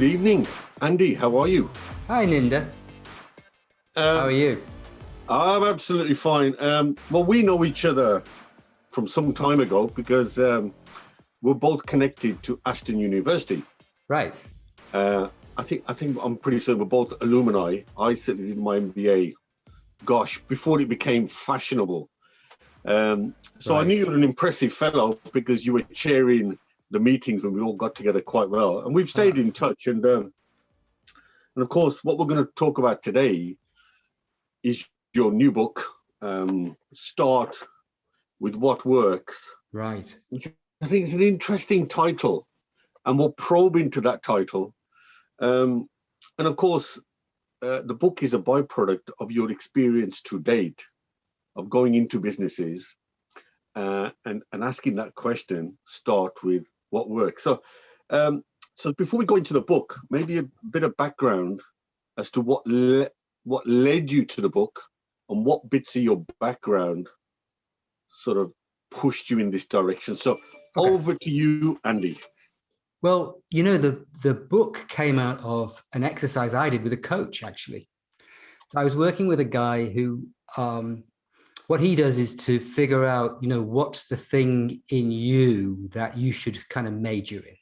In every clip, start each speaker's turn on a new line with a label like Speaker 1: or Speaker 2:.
Speaker 1: Good evening, Andy. How are you?
Speaker 2: Hi, Ninder. How are you?
Speaker 1: I'm absolutely fine. Well, we know each other from some time ago because we're both connected to Aston University.
Speaker 2: Right.
Speaker 1: I think I'm pretty certain we're both alumni. I certainly did my MBA, before it became fashionable. So I
Speaker 2: Right.
Speaker 1: knew you were an impressive fellow because you were chairing the meetings when we all got together quite well, and we've stayed in touch. And of course, what we're going to talk about today is your new book, Start with What Works.
Speaker 2: Right.
Speaker 1: I think it's an interesting title, and we'll probe into that title. And of course, the book is a byproduct of your experience to date of going into businesses and asking that question, start with what works. So, so before we go into the book, maybe a bit of background as to what led you to the book and what bits of your background sort of pushed you in this direction. So over to you, Andy.
Speaker 2: Well, you know, the book came out of an exercise I did with a coach, actually. So I was working with a guy who, what he does is to figure out, you know, what's the thing in you that you should kind of major in.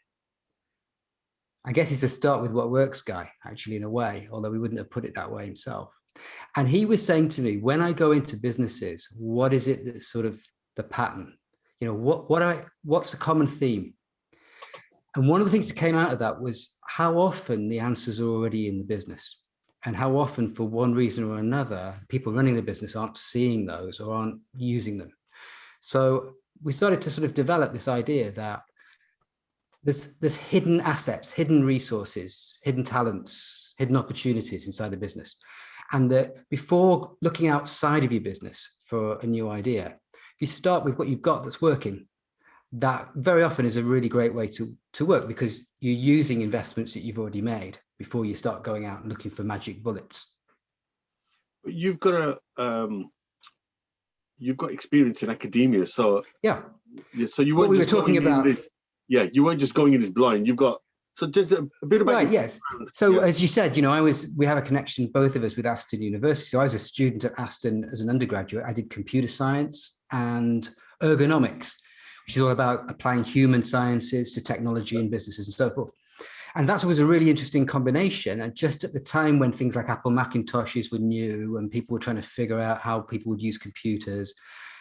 Speaker 2: I guess he's a start with what works guy, actually, in a way, although he wouldn't have put it that way himself. And he was saying to me, when I go into businesses, what is it that's sort of the pattern? You know, what's the common theme? And one of the things that came out of that was how often the answers are already in the business, and how often, for one reason or another, people running the business aren't seeing those or aren't using them. So we started to sort of develop this idea that there's hidden assets, hidden resources, hidden talents, hidden opportunities inside the business. And that before looking outside of your business for a new idea, if you start with what you've got that's working, that very often is a really great way to work, because you're using investments that you've already made before you start going out and looking for magic bullets.
Speaker 1: You've got experience in academia, so
Speaker 2: yeah.
Speaker 1: So you weren't just
Speaker 2: talking about
Speaker 1: in this. Yeah, you weren't just going in as blind. You've got just a bit about
Speaker 2: right. Yes. So as you said, you know, we have a connection, both of us, with Aston University. So I was a student at Aston as an undergraduate. I did computer science and ergonomics, which is all about applying human sciences to technology and businesses and so forth. And that was a really interesting combination. And just at the time when things like Apple Macintoshes were new and people were trying to figure out how people would use computers,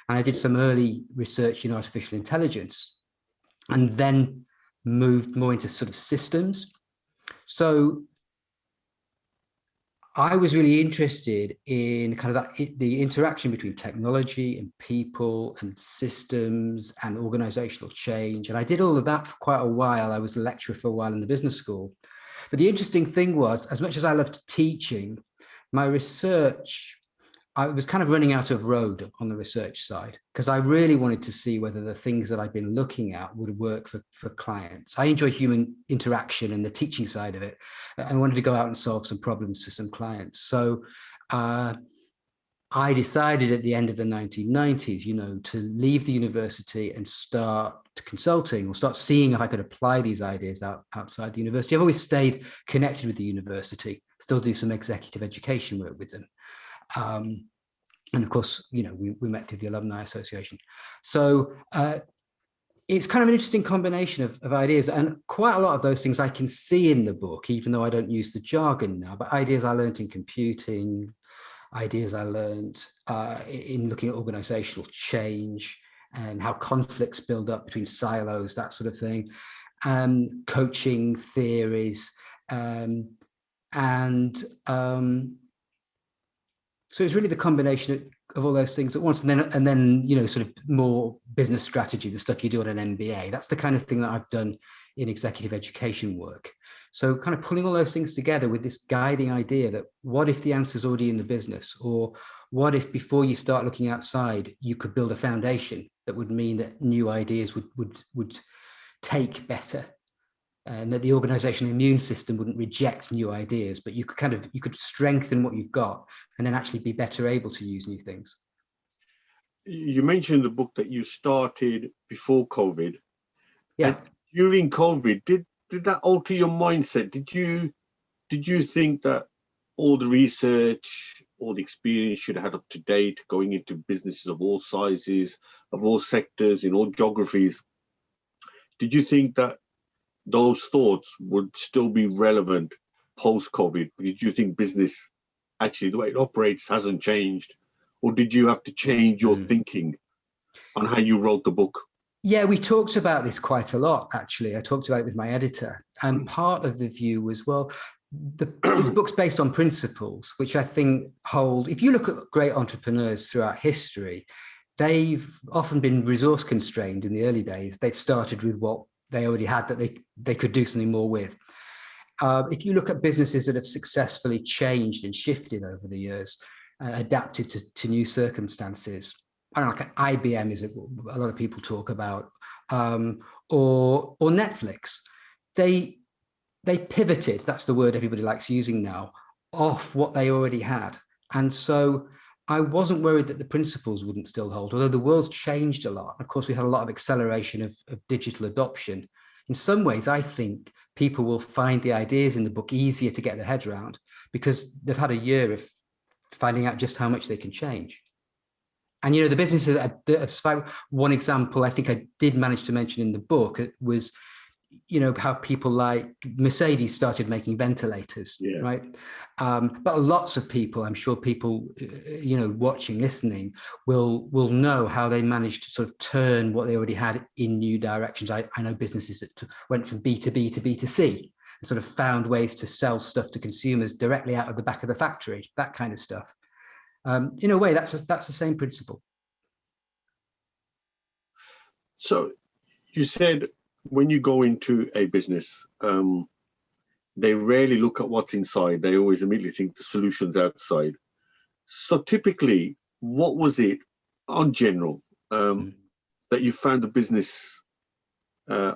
Speaker 2: and I did some early research in artificial intelligence, and then moved more into sort of systems. So I was really interested in kind of the interaction between technology and people and systems and organizational change. And I did all of that for quite a while. I was a lecturer for a while in the business school. But the interesting thing was, as much as I loved teaching, my research, I was kind of running out of road on the research side, because I really wanted to see whether the things that I'd been looking at would work for clients. I enjoy human interaction and the teaching side of it. I wanted to go out and solve some problems for some clients. So I decided at the end of the 1990s, you know, to leave the university and start consulting, or start seeing if I could apply these ideas outside the university. I've always stayed connected with the university, still do some executive education work with them. And of course, you know, we met through the Alumni Association. So it's kind of an interesting combination of ideas, and quite a lot of those things I can see in the book, even though I don't use the jargon now, but ideas I learned in computing, ideas I learned in looking at organizational change and how conflicts build up between silos, that sort of thing, coaching theories, so it's really the combination of all those things at once, and then you know, sort of more business strategy, the stuff you do at an MBA. That's the kind of thing that I've done in executive education work. So kind of pulling all those things together with this guiding idea that what if the answer's already in the business, or what if before you start looking outside, you could build a foundation that would mean that new ideas would take better, and that the organizational immune system wouldn't reject new ideas, but you could strengthen what you've got and then actually be better able to use new things.
Speaker 1: You mentioned the book that you started before COVID.
Speaker 2: Yeah.
Speaker 1: And during COVID, did that alter your mindset? Did you think that all the research, all the experience you'd had up to date, going into businesses of all sizes, of all sectors, in all geographies, did you think that those thoughts would still be relevant post-COVID? Did you think business, actually the way it operates hasn't changed? Or did you have to change your thinking on how you wrote the book?
Speaker 2: Yeah, we talked about this quite a lot, actually. I talked about it with my editor. And part of the view was, well, this book's based on principles, which I think hold, if you look at great entrepreneurs throughout history, they've often been resource constrained in the early days. They've started with what they already had that they could do something more with. If you look at businesses that have successfully changed and shifted over the years, adapted to new circumstances, I don't know, like IBM is a lot of people talk about, or Netflix, they pivoted, that's the word everybody likes using now, off what they already had. And so I wasn't worried that the principles wouldn't still hold, although the world's changed a lot. Of course, we had a lot of acceleration of digital adoption. In some ways, I think people will find the ideas in the book easier to get their heads around because they've had a year of finding out just how much they can change. And, you know, the businesses that one example I think I did manage to mention in the book was, you know, how people like Mercedes started making ventilators, right? But lots of people, I'm sure people, you know, watching, listening, will know how they managed to sort of turn what they already had in new directions. I know businesses that went from B2B to B2C and sort of found ways to sell stuff to consumers directly out of the back of the factory, that kind of stuff. In a way, that's the same principle.
Speaker 1: So you said when you go into a business, they rarely look at what's inside. They always immediately think the solution's outside. So typically, what was it on general that you found the business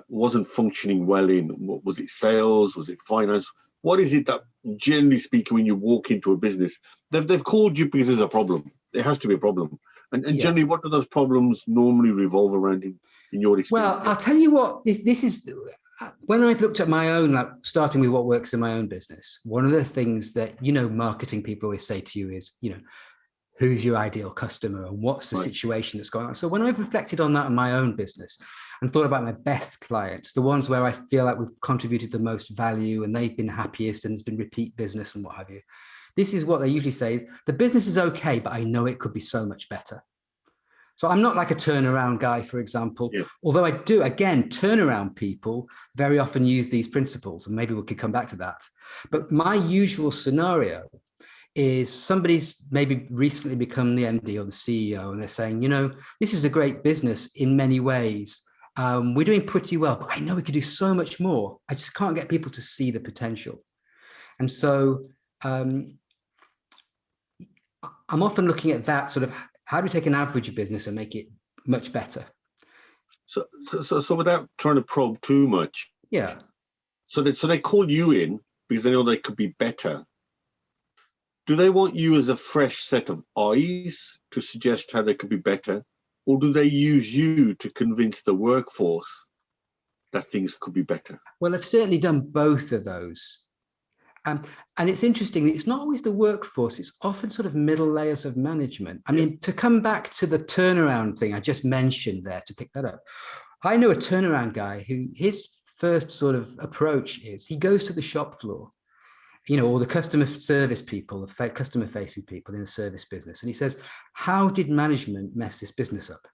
Speaker 1: wasn't functioning well in? What was it? Sales? Was it finance? What is it that, generally speaking, when you walk into a business, they've called you because there's a problem. There has to be a problem. And generally, what do those problems normally revolve around in your experience?
Speaker 2: Well, I'll tell you what, this is, when I've looked at my own, like starting with what works in my own business, one of the things that, you know, marketing people always say to you is, you know, who's your ideal customer and what's the situation that's going on? So when I've reflected on that in my own business and thought about my best clients, the ones where I feel like we've contributed the most value and they've been happiest and there's been repeat business and what have you, this is what they usually say is, the business is okay, but I know it could be so much better. So I'm not like a turnaround guy, for example, although I do, again, turnaround people very often use these principles, and maybe we could come back to that. But my usual scenario is somebody's maybe recently become the MD or the CEO, and they're saying, you know, this is a great business in many ways. We're doing pretty well, but I know we could do so much more. I just can't get people to see the potential. And so I'm often looking at that sort of, how do we take an average business and make it much better?
Speaker 1: So without trying to probe too much.
Speaker 2: Yeah.
Speaker 1: So they call you in because they know they could be better. Do they want you as a fresh set of eyes to suggest how they could be better? Or do they use you to convince the workforce that things could be better?
Speaker 2: Well, I've certainly done both of those. And it's interesting, it's not always the workforce, it's often sort of middle layers of management. I mean, to come back to the turnaround thing I just mentioned there, to pick that up, I know a turnaround guy who his first sort of approach is he goes to the shop floor, you know, or the customer service people, the customer facing people in a service business. And he says, how did management mess this business up?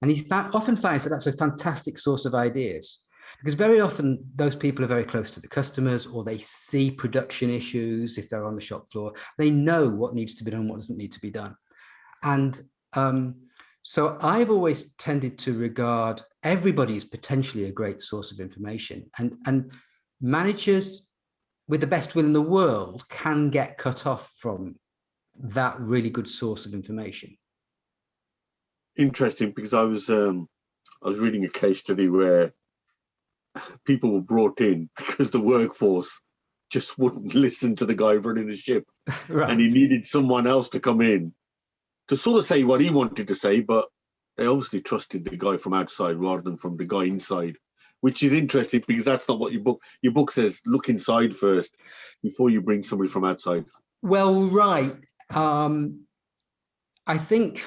Speaker 2: And he often finds that that's a fantastic source of ideas. Because very often those people are very close to the customers, or they see production issues if they're on the shop floor. They know what needs to be done, what doesn't need to be done. And so I've always tended to regard everybody as potentially a great source of information. And managers with the best will in the world can get cut off from that really good source of information.
Speaker 1: Interesting, because I was reading a case study where people were brought in because the workforce just wouldn't listen to the guy running the ship. Right. And he needed someone else to come in to sort of say what he wanted to say, but they obviously trusted the guy from outside rather than from the guy inside. which is interesting because that's not what your book says. Look inside first before you bring somebody from outside.
Speaker 2: Well, right. I think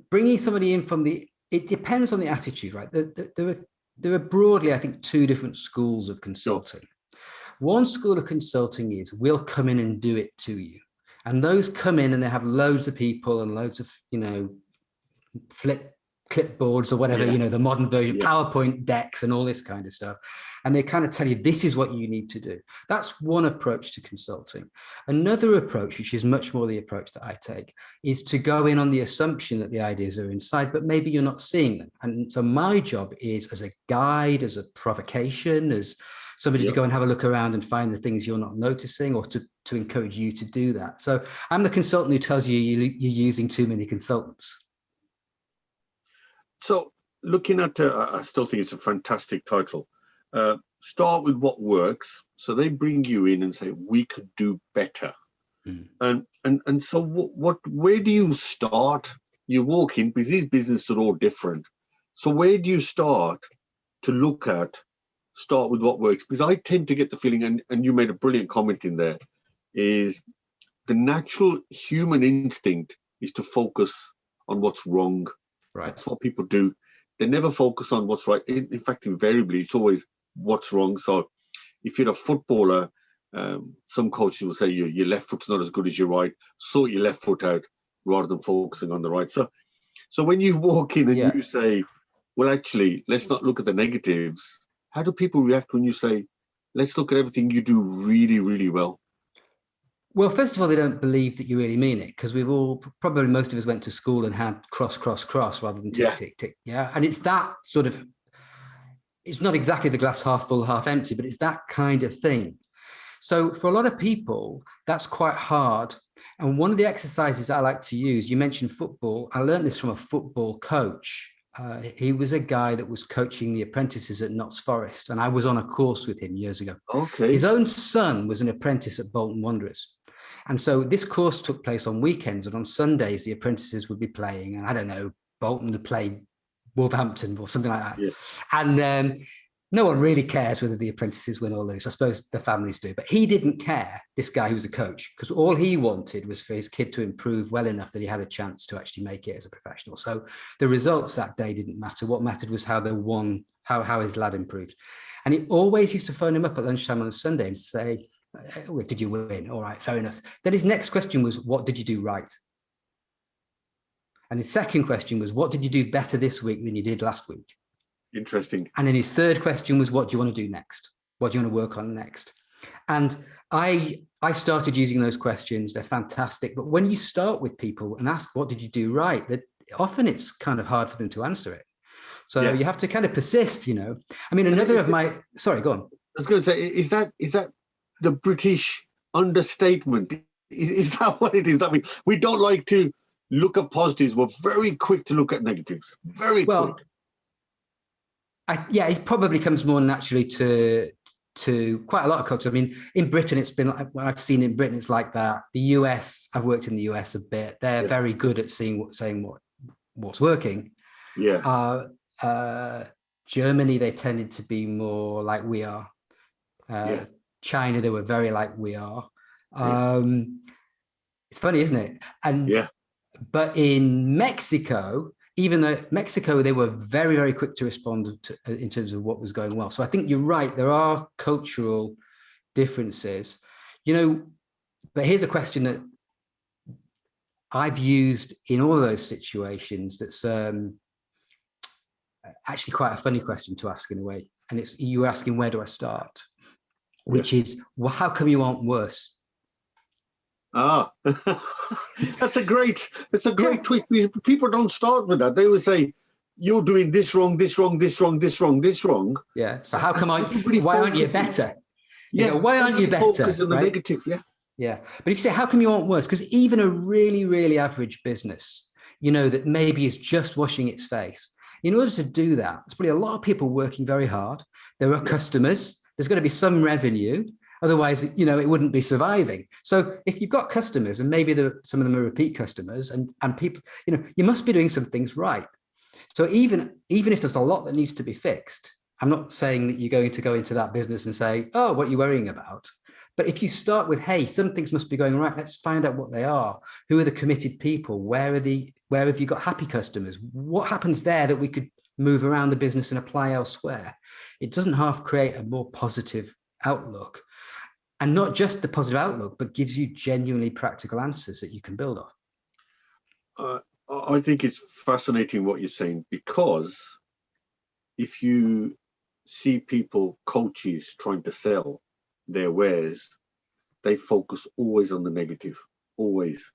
Speaker 2: bringing somebody in from it depends on the attitude, right? There are broadly, I think, two different schools of consulting. One school of consulting is we'll come in and do it to you. And those come in and they have loads of people and loads of, flip clipboards or whatever, the modern version, PowerPoint decks and all this kind of stuff. And they kind of tell you, this is what you need to do. That's one approach to consulting. Another approach, which is much more the approach that I take, is to go in on the assumption that the ideas are inside, but maybe you're not seeing them. And so my job is as a guide, as a provocation, as somebody to go and have a look around and find the things you're not noticing, or to encourage you to do that. So I'm the consultant who tells you you're using too many consultants.
Speaker 1: So looking at, I still think it's a fantastic title. Start with what works. So they bring you in and say, we could do better. And so where do you start? You walk in, because these businesses are all different. So where do you start to start with what works? Because I tend to get the feeling, and you made a brilliant comment in there, is the natural human instinct is to focus on what's wrong. Right. That's what people do. They never focus on what's right. In fact, invariably, it's always what's wrong. So if you're a footballer, some coaches will say your left foot's not as good as your right. Sort your left foot out rather than focusing on the right. So when you walk in and you say, well, actually, let's not look at the negatives. How do people react when you say, let's look at everything you do really, really well?
Speaker 2: Well, first of all, they don't believe that you really mean it, because probably most of us went to school and had cross rather than tick, tick, tick. Yeah. And it's that sort of, it's not exactly the glass half full, half empty, but it's that kind of thing. So for a lot of people, that's quite hard. And one of the exercises I like to use, you mentioned football. I learned this from a football coach. He was a guy that was coaching the apprentices at Notts Forest, and I was on a course with him years ago.
Speaker 1: Okay.
Speaker 2: His own son was an apprentice at Bolton Wanderers. And so this course took place on weekends, and on Sundays, the apprentices would be playing, and I don't know, Bolton would play Wolverhampton or something like that. Yeah. And no one really cares whether the apprentices win or lose. I suppose the families do, but he didn't care, this guy who was a coach, because all he wanted was for his kid to improve well enough that he had a chance to actually make it as a professional. So the results that day didn't matter. What mattered was how they won, how his lad improved. And he always used to phone him up at lunchtime on a Sunday and say, did you win? All right, fair enough. Then his next question was, what did you do right? And his second question was, what did you do better this week than you did last week?
Speaker 1: Interesting.
Speaker 2: And then his third question was, what do you want to do next? What do you want to work on next? And I started using those questions. They're fantastic. But when you start with people and ask, what did you do right? That often it's kind of hard for them to answer it. So you have to kind of persist, I mean, another of my, sorry, go on.
Speaker 1: I was going to say, is that the British understatement? Is that what it is? I mean, we don't like to look at positives. We're very quick to look at negatives. Very quick.
Speaker 2: It probably comes more naturally to quite a lot of cultures. I mean, in Britain, it's been like, what I've seen in Britain, it's like that. The US, I've worked in the US a bit. They're very good at saying what's working.
Speaker 1: Yeah.
Speaker 2: Germany, they tended to be more like we are. China, they were very like we are. It's funny, isn't it? And but in Mexico, even though Mexico, they were very, very quick to respond in terms of what was going well. So I think you're right. There are cultural differences, but here's a question that I've used in all of those situations. That's actually quite a funny question to ask in a way. And it's, you're asking, where do I start? Which is, well, how come you aren't worse?
Speaker 1: That's a great twist. People don't start with that. They will say, you're doing this wrong, this wrong, this wrong, this wrong, this wrong.
Speaker 2: Yeah. So how come why aren't you better? Why aren't you better?
Speaker 1: Focus on the negative.
Speaker 2: Yeah. But if you say, how come you aren't worse? Because even a really, really average business, that maybe is just washing its face. In order to do that, there's probably a lot of people working very hard. There are customers. There's going to be some revenue. Otherwise, it wouldn't be surviving. So if you've got customers, and maybe some of them are repeat customers, and people, you must be doing some things right. So even if there's a lot that needs to be fixed, I'm not saying that you're going to go into that business and say, oh, what are you worrying about? But if you start with, hey, some things must be going right, let's find out what they are. Who are the committed people? Where have you got happy customers? What happens there that we could move around the business and apply elsewhere? It doesn't half create a more positive outlook. And not just the positive outlook, but gives you genuinely practical answers that you can build off.
Speaker 1: I think it's fascinating what you're saying, because if you see people, coaches trying to sell their wares, they focus always on the negative, always.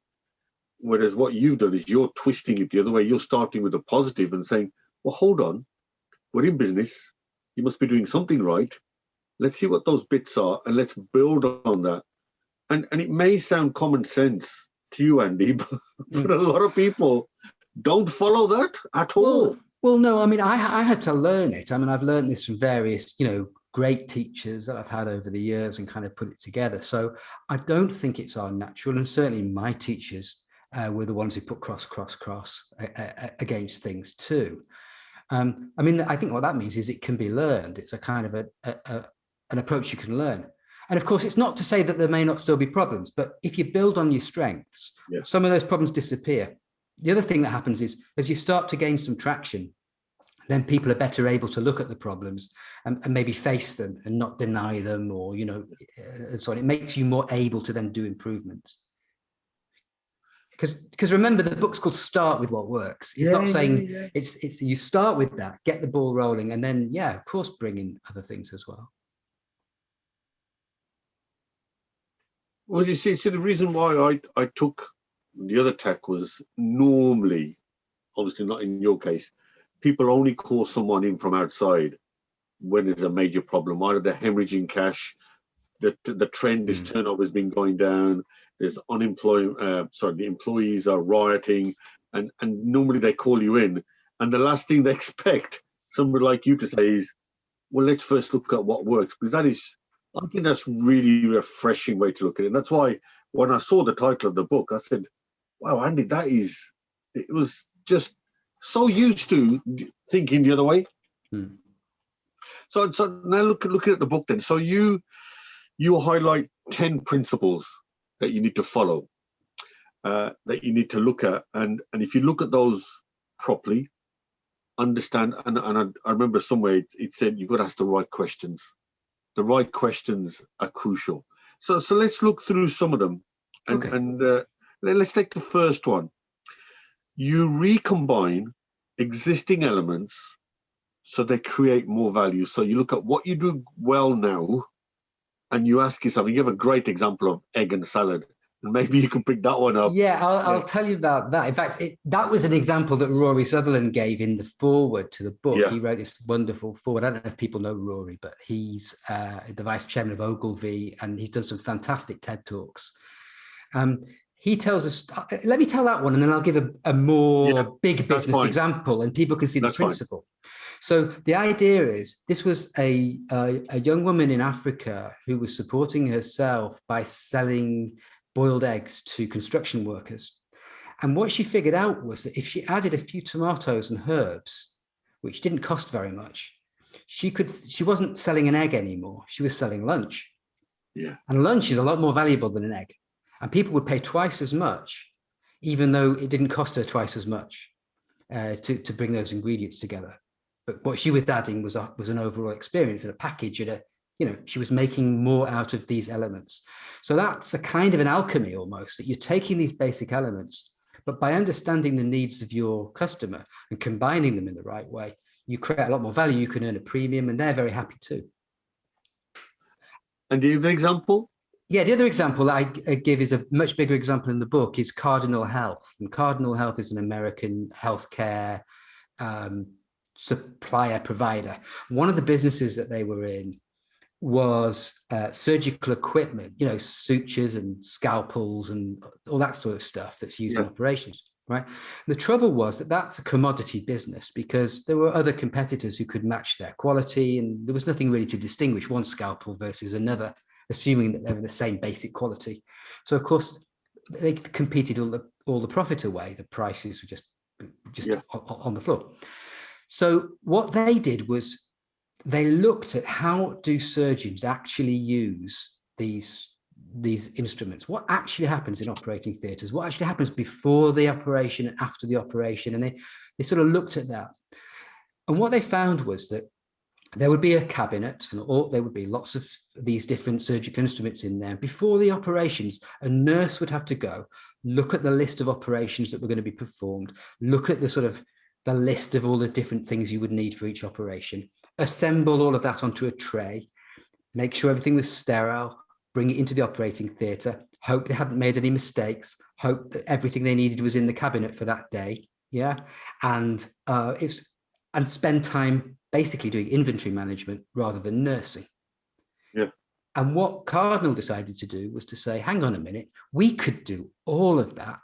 Speaker 1: Whereas what you've done is you're twisting it the other way. You're starting with a positive and saying, well, hold on, we're in business. You must be doing something right. Let's see what those bits are and let's build on that. And it may sound common sense to you, Andy, but a lot of people don't follow that at all.
Speaker 2: Well, no, I mean, I had to learn it. I mean, I've learned this from various, great teachers that I've had over the years and kind of put it together. So I don't think it's unnatural. And certainly my teachers were the ones who put cross against things too. I mean, I think what that means is it can be learned. It's a kind of an approach you can learn. And of course, it's not to say that there may not still be problems, but if you build on your strengths, some of those problems disappear. The other thing that happens is as you start to gain some traction, then people are better able to look at the problems and maybe face them and not deny them, or, and so on. It makes you more able to then do improvements. Because remember, the book's called Start With What Works. It's not saying it's you start with that, get the ball rolling, and then, of course, bring in other things as well.
Speaker 1: Well, you see, the reason why I took the other tack was normally, obviously not in your case, people only call someone in from outside when there's a major problem. Either they're hemorrhaging cash, the trend is turnover has been going down, there's unemployment, the employees are rioting, and normally they call you in. And the last thing they expect somebody like you to say is, well, let's first look at what works, because I think that's really refreshing way to look at it. And that's why when I saw the title of the book, I said, wow, Andy, it was just so used to thinking the other way. So now looking at the book then. So you highlight 10 principles that you need to follow, that you need to look at. And if you look at those properly, understand, and I remember somewhere it said you've got to ask the right questions. The right questions are crucial. So let's look through some of them. And let's take the first one. You recombine existing elements so they create more value. So you look at what you do well now, and you ask yourself, you have a great example of egg and salad, and maybe you can pick that one up.
Speaker 2: I'll tell you about that. In fact, that was an example that Rory Sutherland gave in the foreword to the book. He wrote this wonderful foreword. I don't know if people know Rory, but he's the vice chairman of Ogilvy, and he's done some fantastic TED Talks. He tells us, let me tell that one, and then I'll give a more big business example, and people can see the principle. So the idea is, this was a young woman in Africa who was supporting herself by selling boiled eggs to construction workers. And what she figured out was that if she added a few tomatoes and herbs, which didn't cost very much, she wasn't selling an egg anymore. She was selling lunch. And lunch is a lot more valuable than an egg. And people would pay twice as much, even though it didn't cost her twice as much to bring those ingredients together. But what she was adding was an overall experience and a package, and she was making more out of these elements. So that's a kind of an alchemy almost, that you're taking these basic elements, but by understanding the needs of your customer and combining them in the right way, you create a lot more value. You can earn a premium, and they're very happy too.
Speaker 1: And the other example?
Speaker 2: Yeah, the other example that I give is a much bigger example in the book, is Cardinal Health. And Cardinal Health is an American healthcare supplier provider. One of the businesses that they were in was surgical equipment, sutures and scalpels and all that sort of stuff that's used in operations, right? The trouble was that that's a commodity business, because there were other competitors who could match their quality, and there was nothing really to distinguish one scalpel versus another, assuming that they were the same basic quality. So of course they competed all the profit away. The prices were just on the floor. So what they did was they looked at how do surgeons actually use these instruments, what actually happens in operating theatres, what actually happens before the operation and after the operation. And they sort of looked at that. And what they found was that there would be a cabinet and there would be lots of these different surgical instruments in there. Before the operations, a nurse would have to go look at the list of operations that were going to be performed, look at the sort of the list of all the different things you would need for each operation, assemble all of that onto a tray, make sure everything was sterile, bring it into the operating theatre, hope they hadn't made any mistakes, hope that everything they needed was in the cabinet for that day. Yeah. And spend time basically doing inventory management rather than nursing.
Speaker 1: Yeah. And
Speaker 2: what Cardinal decided to do was to say, hang on a minute, we could do all of that.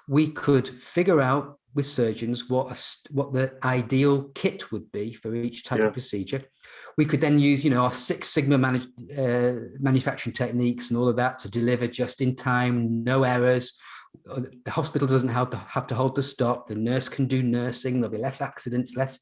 Speaker 2: We could figure out with surgeons what the ideal kit would be for each type of procedure. We could then use, our Six Sigma manufacturing techniques and all of that to deliver just in time, no errors. The hospital doesn't have to hold the stock. The nurse can do nursing. There'll be less accidents, less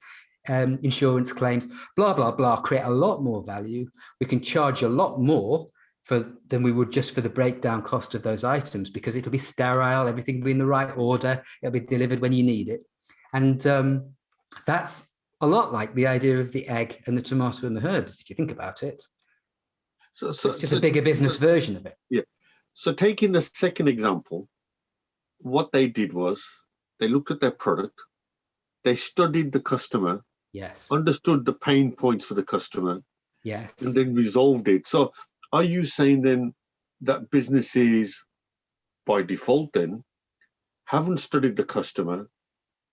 Speaker 2: insurance claims, blah, blah, blah, create a lot more value. We can charge a lot more than we would just for the breakdown cost of those items, because it'll be sterile, everything will be in the right order, it'll be delivered when you need it. And that's a lot like the idea of the egg and the tomato and the herbs, if you think about it. So it's just a bigger business version of it.
Speaker 1: Yeah. So taking the second example, what they did was they looked at their product, they studied the customer,
Speaker 2: yes,
Speaker 1: understood the pain points for the customer,
Speaker 2: yes,
Speaker 1: and then resolved it. So are you saying then that businesses by default then haven't studied the customer,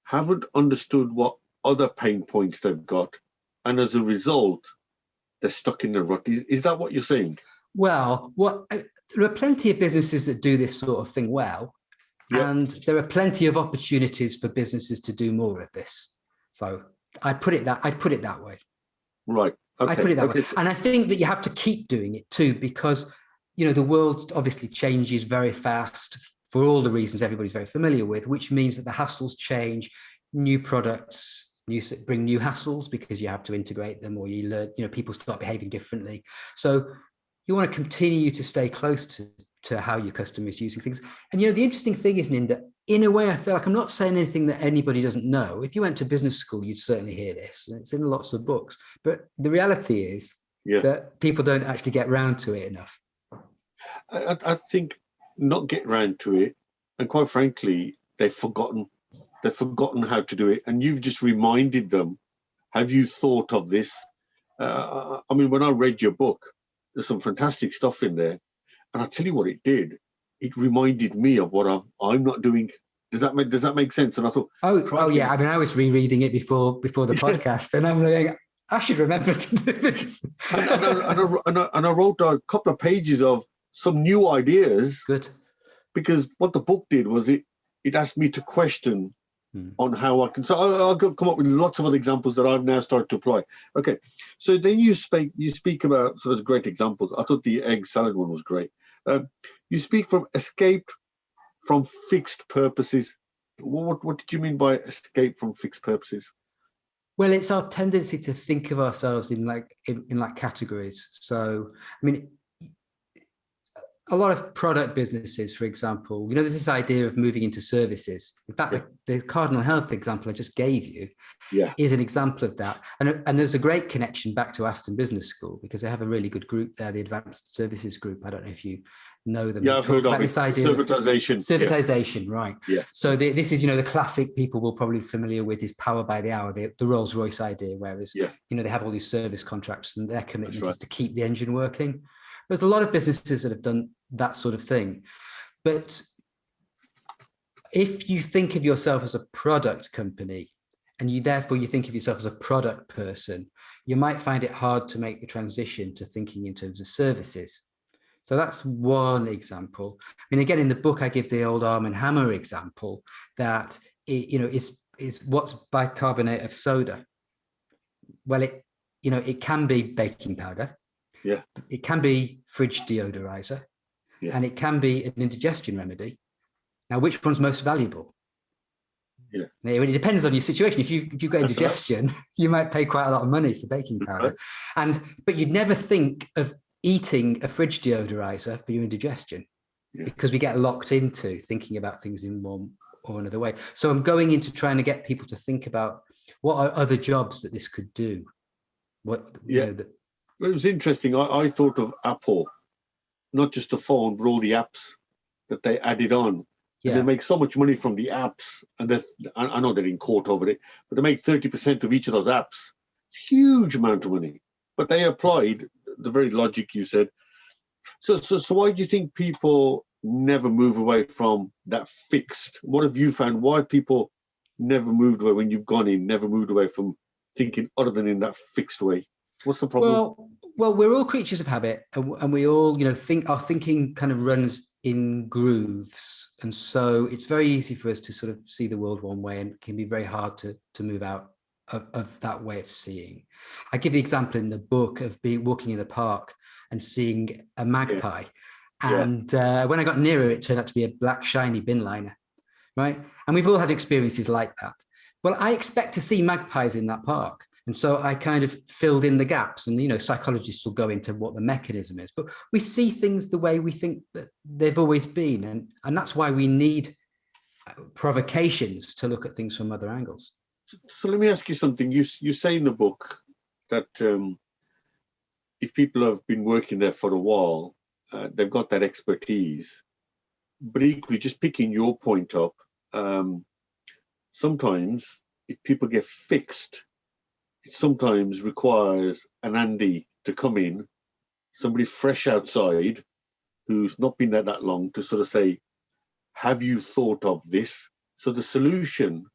Speaker 1: haven't understood what other pain points they've got, and as a result, they're stuck in the rut? Is that what you're saying?
Speaker 2: Well, there are plenty of businesses that do this sort of thing well, and there are plenty of opportunities for businesses to do more of this. So I'd put it that way.
Speaker 1: Right. Okay.
Speaker 2: I put it that way. And I think that you have to keep doing it too, because, the world obviously changes very fast for all the reasons everybody's very familiar with, which means that the hassles change, new products bring new hassles because you have to integrate them, or you learn, people start behaving differently. So you want to continue to stay close to how your customer is using things. And, the interesting thing is, Ninder, in a way, I feel like I'm not saying anything that anybody doesn't know. If you went to business school, you'd certainly hear this, and it's in lots of books. But the reality is that people don't actually get round to it enough.
Speaker 1: I think not get round to it, and quite frankly, they've forgotten how to do it, and you've just reminded them. Have you thought of this? When I read your book, there's some fantastic stuff in there, and I'll tell you what it did. It reminded me of what I'm not doing. Does that make sense? And I thought,
Speaker 2: oh yeah. I was rereading it before the podcast, and I'm like, I should remember to do this.
Speaker 1: and I wrote a couple of pages of some new ideas.
Speaker 2: Good.
Speaker 1: Because what the book did was it asked me to question on how I can. So I'll come up with lots of other examples that I've now started to apply. Okay, so then you speak about, so there's great examples. I thought the egg salad one was great. You speak from escape from fixed purposes. What did you mean by escape from fixed purposes?
Speaker 2: Well, it's our tendency to think of ourselves in categories. So, a lot of product businesses, for example, there's this idea of moving into services. In fact, the Cardinal Health example I just gave you is an example of that. And there's a great connection back to Aston Business School, because they have a really good group there, the Advanced Services Group. I don't know if you know them.
Speaker 1: Yeah, I've heard of it. Servitization.
Speaker 2: Servitization, right.
Speaker 1: Yeah.
Speaker 2: So this is, the classic people will probably be familiar with is power by the hour, the Rolls-Royce idea, whereas, they have all these service contracts and their commitment is to keep the engine working. There's a lot of businesses that have done that sort of thing. But if you think of yourself as a product company, and you think of yourself as a product person, you might find it hard to make the transition to thinking in terms of services. So that's one example. Again, in the book, I give the old Arm & Hammer example that is what's bicarbonate of soda. Well, it can be baking powder.
Speaker 1: Yeah.
Speaker 2: It can be fridge deodorizer, and it can be an indigestion remedy. Now, which one's most valuable?
Speaker 1: Yeah.
Speaker 2: It depends on your situation. If you've got indigestion, you might pay quite a lot of money for baking powder.
Speaker 1: Right.
Speaker 2: But you'd never think of eating a fridge deodorizer for your indigestion, because we get locked into thinking about things in one or another way. So I'm going into trying to get people to think about what are other jobs that this could do.
Speaker 1: It was interesting. I thought of Apple, not just the phone, but all the apps that they added on. And they make so much money from the apps. And I know they're in court over it, but they make 30% of each of those apps. It's a huge amount of money. But they applied the very logic you said. So why do you think people never move away from that fixed? What have you found? Why people never moved away when you've gone in, never moved away from thinking other than in that fixed way? What's the problem?
Speaker 2: Well, we're all creatures of habit, and we all, our thinking kind of runs in grooves, and so it's very easy for us to sort of see the world one way, and it can be very hard to move out of that way of seeing. I give the example in the book of walking in a park and seeing a magpie, and when I got nearer, it turned out to be a black shiny bin liner, right? And we've all had experiences like that. Well, I expect to see magpies in that park. And so I kind of filled in the gaps, and, psychologists will go into what the mechanism is, but we see things the way we think that they've always been. And that's why we need provocations to look at things from other angles.
Speaker 1: So let me ask you something. You say in the book that if people have been working there for a while, they've got that expertise, but equally, just picking your point up, sometimes if people get fixed, it sometimes requires an Andy to come in, somebody fresh outside who's not been there that long, to sort of say, have you thought of this? So the solution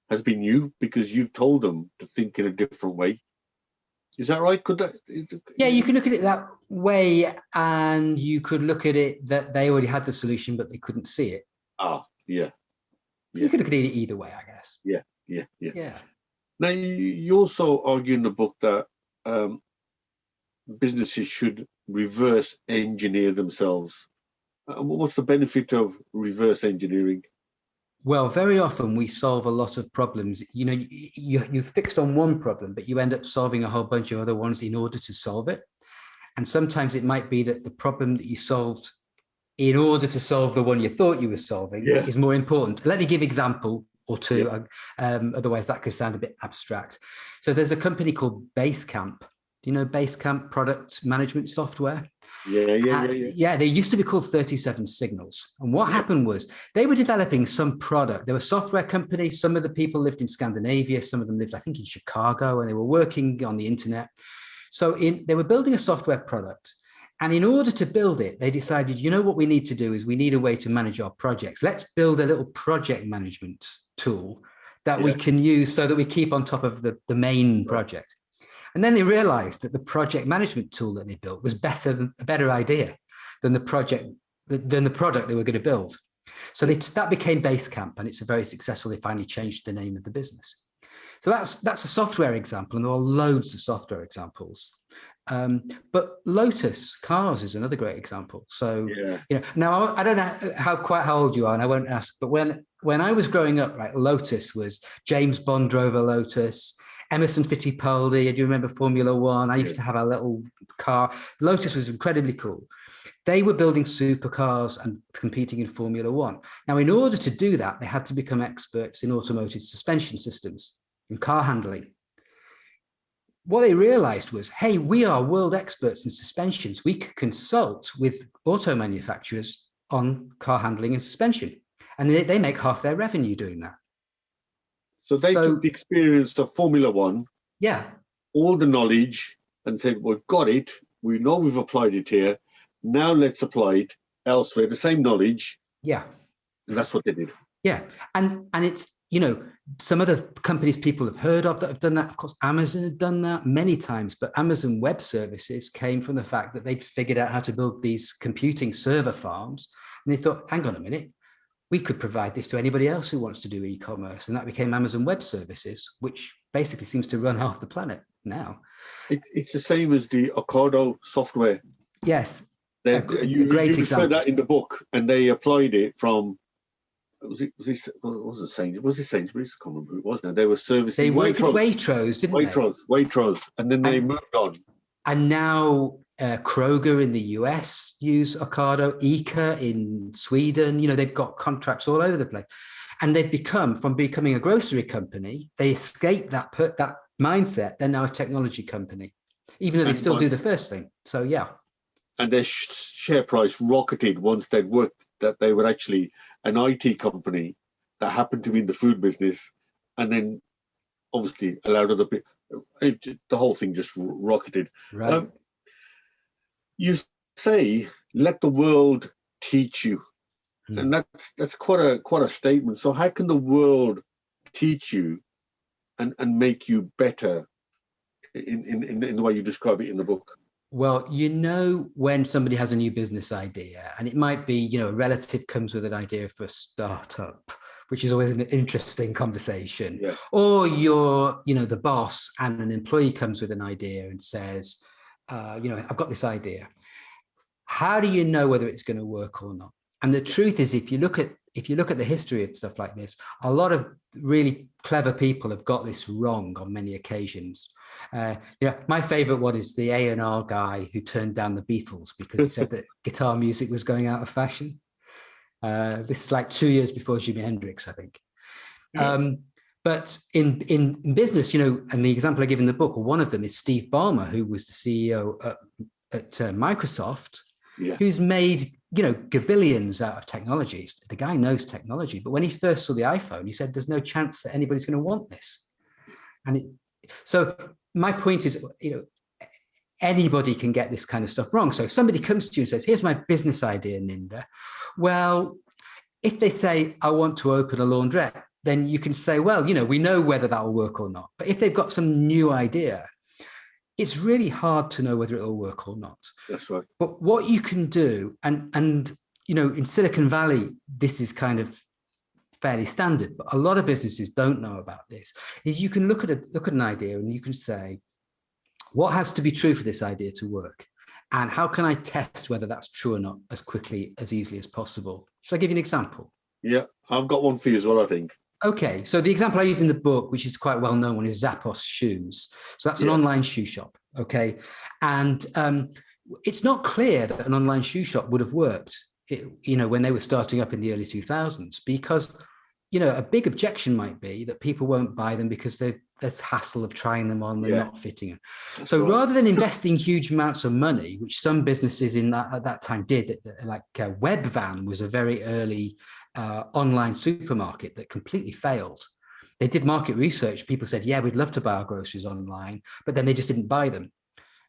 Speaker 1: has been you, because you've told them to think in a different way. Is that right?
Speaker 2: Yeah, you can look at it that way, and you could look at it that they already had the solution, but they couldn't see it.
Speaker 1: Yeah.
Speaker 2: You could look at it either way, I guess.
Speaker 1: Yeah. Now, you also argue in the book that businesses should reverse engineer themselves. What's the benefit of reverse engineering?
Speaker 2: Well, very often we solve a lot of problems. You fixed on one problem, but you end up solving a whole bunch of other ones in order to solve it. And sometimes it might be that the problem that you solved in order to solve the one you thought you were solving is more important. Let me give an example or two, otherwise that could sound a bit abstract. So there's a company called Basecamp. Do you know Basecamp product management software? Yeah, they used to be called 37 Signals. And what happened was they were developing some product. They were a software company. Some of the people lived in Scandinavia. Some of them lived, I think, in Chicago, and they were working on the internet. So they were building a software product. And in order to build it, they decided, what we need to do is we need a way to manage our projects. Let's build a little project management tool that we can use so that we keep on top of the main project. And then they realized that the project management tool that they built was a better idea than the product they were going to build. So that became Basecamp, and it's very successful. They finally changed the name of the business. So that's a software example, and there are loads of software examples. But Lotus Cars is another great example. So, now I don't know how old you are, and I won't ask, but when I was growing up, right, Lotus was James Bond drove a Lotus, Emerson Fittipaldi. Do you remember Formula One? I used to have a little car. Lotus was incredibly cool. They were building supercars and competing in Formula One. Now, in order to do that, they had to become experts in automotive suspension systems and car handling. What they realized was, hey, we are world experts in suspensions. We could consult with auto manufacturers on car handling and suspension. And they make half their revenue doing that.
Speaker 1: So they took the experience of Formula One, all the knowledge, and said, we've got it. We know we've applied it here. Now let's apply it elsewhere. The same knowledge.
Speaker 2: Yeah.
Speaker 1: And that's what they did.
Speaker 2: Yeah. And it's, some other companies people have heard of that have done that. Of course, Amazon had done that many times, but Amazon Web Services came from the fact that they'd figured out how to build these computing server farms. And they thought, hang on a minute, we could provide this to anybody else who wants to do e-commerce. And that became Amazon Web Services, which basically seems to run half the planet now.
Speaker 1: It's the same as the Ocado software.
Speaker 2: Yes.
Speaker 1: You refer that in the book, and they applied it from what was it Sainsbury's? Was it Sainsbury's? I can't remember who it was now. They were servicing
Speaker 2: They worked with Waitrose, didn't they?
Speaker 1: Waitrose, and then they moved on.
Speaker 2: And now Kroger in the US use Ocado, ICA in Sweden. You know, they've got contracts all over the place. And they've become, from becoming a grocery company, they escaped that mindset. They're now a technology company, even though they still do the first thing. So, yeah. And
Speaker 1: their share price rocketed once they'd worked that they were actually an IT company that happened to be in the food business, and then obviously allowed other people. The whole thing just rocketed.
Speaker 2: Right.
Speaker 1: You say, "Let the world teach you," and that's quite a statement. So, how can the world teach you and make you better in the way you describe it in the book?
Speaker 2: Well, you know, when somebody has a new business idea, and it might be, you know, a relative comes with an idea for a startup, which is always an interesting conversation.
Speaker 1: Yeah.
Speaker 2: Or you're, you know, the boss and an employee comes with an idea and says, you know, I've got this idea. How do you know whether it's going to work or not? And the truth is, if you look at the history of stuff like this, a lot of really clever people have got this wrong on many occasions. You know, my favorite one is the A&R guy who turned down the Beatles because he said that guitar music was going out of fashion. This is like 2 years before Jimi Hendrix, I think. Yeah. But in business, you know, and the example I give in the book, one of them is Steve Ballmer, who was the CEO at Microsoft, who's made, you know, gabillions out of technology. The guy knows technology, but when he first saw the iPhone, he said, "There's no chance that anybody's going to want this." And so my point is, you know, anybody can get this kind of stuff wrong. So if somebody comes to you and says, "Here's my business idea, Ninder," well, if they say, "I want to open a laundrette," then you can say, well, you know, we know whether that will work or not. But if they've got some new idea, it's really hard to know whether it'll work or not.
Speaker 1: That's right.
Speaker 2: But what you can do, and you know, in Silicon Valley, this is kind of fairly standard, but a lot of businesses don't know about this, is you can look at an idea and you can say, what has to be true for this idea to work? And how can I test whether that's true or not as quickly, as easily as possible? Should I give you an example?
Speaker 1: Yeah, I've got one for you as well, I think.
Speaker 2: Okay, so the example I use in the book, which is quite well known one, is Zappos Shoes. So that's an online shoe shop, okay? And it's not clear that an online shoe shop would have worked, you know, when they were starting up in the early 2000s, because, you know, a big objection might be that people won't buy them because there's hassle of trying them on, they're not fitting them. So rather than investing huge amounts of money, which some businesses at that time did, like Webvan was a very early online supermarket that completely failed. They did market research. People said, yeah, we'd love to buy our groceries online, but then they just didn't buy them.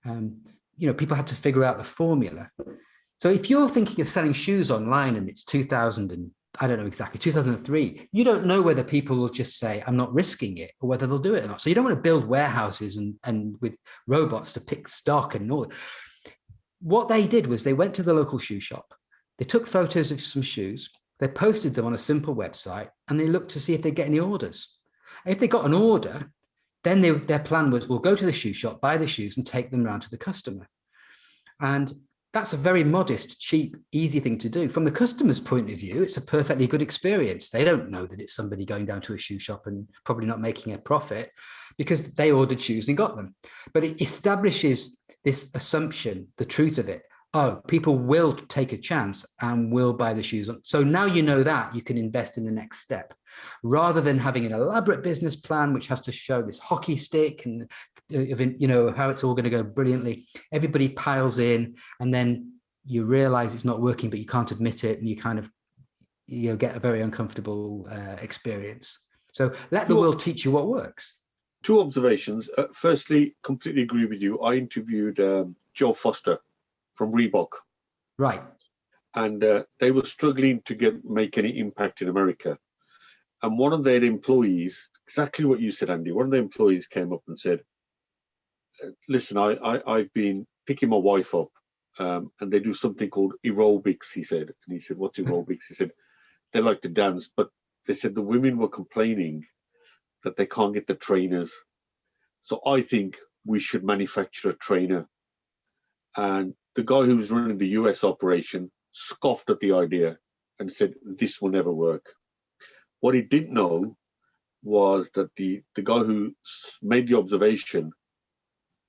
Speaker 2: You know, people had to figure out the formula. So if you're thinking of selling shoes online and it's 2000 and I don't know exactly, 2003, you don't know whether people will just say, I'm not risking it, or whether they'll do it or not. So you don't want to build warehouses and with robots to pick stock and all. What they did was they went to the local shoe shop. They took photos of some shoes. They posted them on a simple website and they looked to see if they get any orders. If they got an order, then their plan was, we'll go to the shoe shop, buy the shoes and take them around to the customer. And that's a very modest, cheap, easy thing to do. From the customer's point of view, it's a perfectly good experience. They don't know that it's somebody going down to a shoe shop and probably not making a profit because they ordered shoes and got them. But it establishes this assumption, the truth of it. Oh, people will take a chance and will buy the shoes. So now you know that, you can invest in the next step. Rather than having an elaborate business plan, which has to show this hockey stick and, you know, how it's all going to go brilliantly. Everybody piles in and then you realize it's not working, but you can't admit it. And you kind of, you know, get a very uncomfortable experience. So let the world teach you what works.
Speaker 1: Two observations. Firstly, completely agree with you. I interviewed Joe Foster from Reebok.
Speaker 2: Right.
Speaker 1: And they were struggling to make any impact in America. And one of their employees, exactly what you said, Andy, one of the employees came up and said, listen, I've been picking my wife up and they do something called aerobics, he said. And he said, what's aerobics? He said, they like to dance, but they said the women were complaining that they can't get the trainers. So I think we should manufacture a trainer. And the guy who was running the US operation scoffed at the idea and said, this will never work. What he didn't know was that the guy who made the observation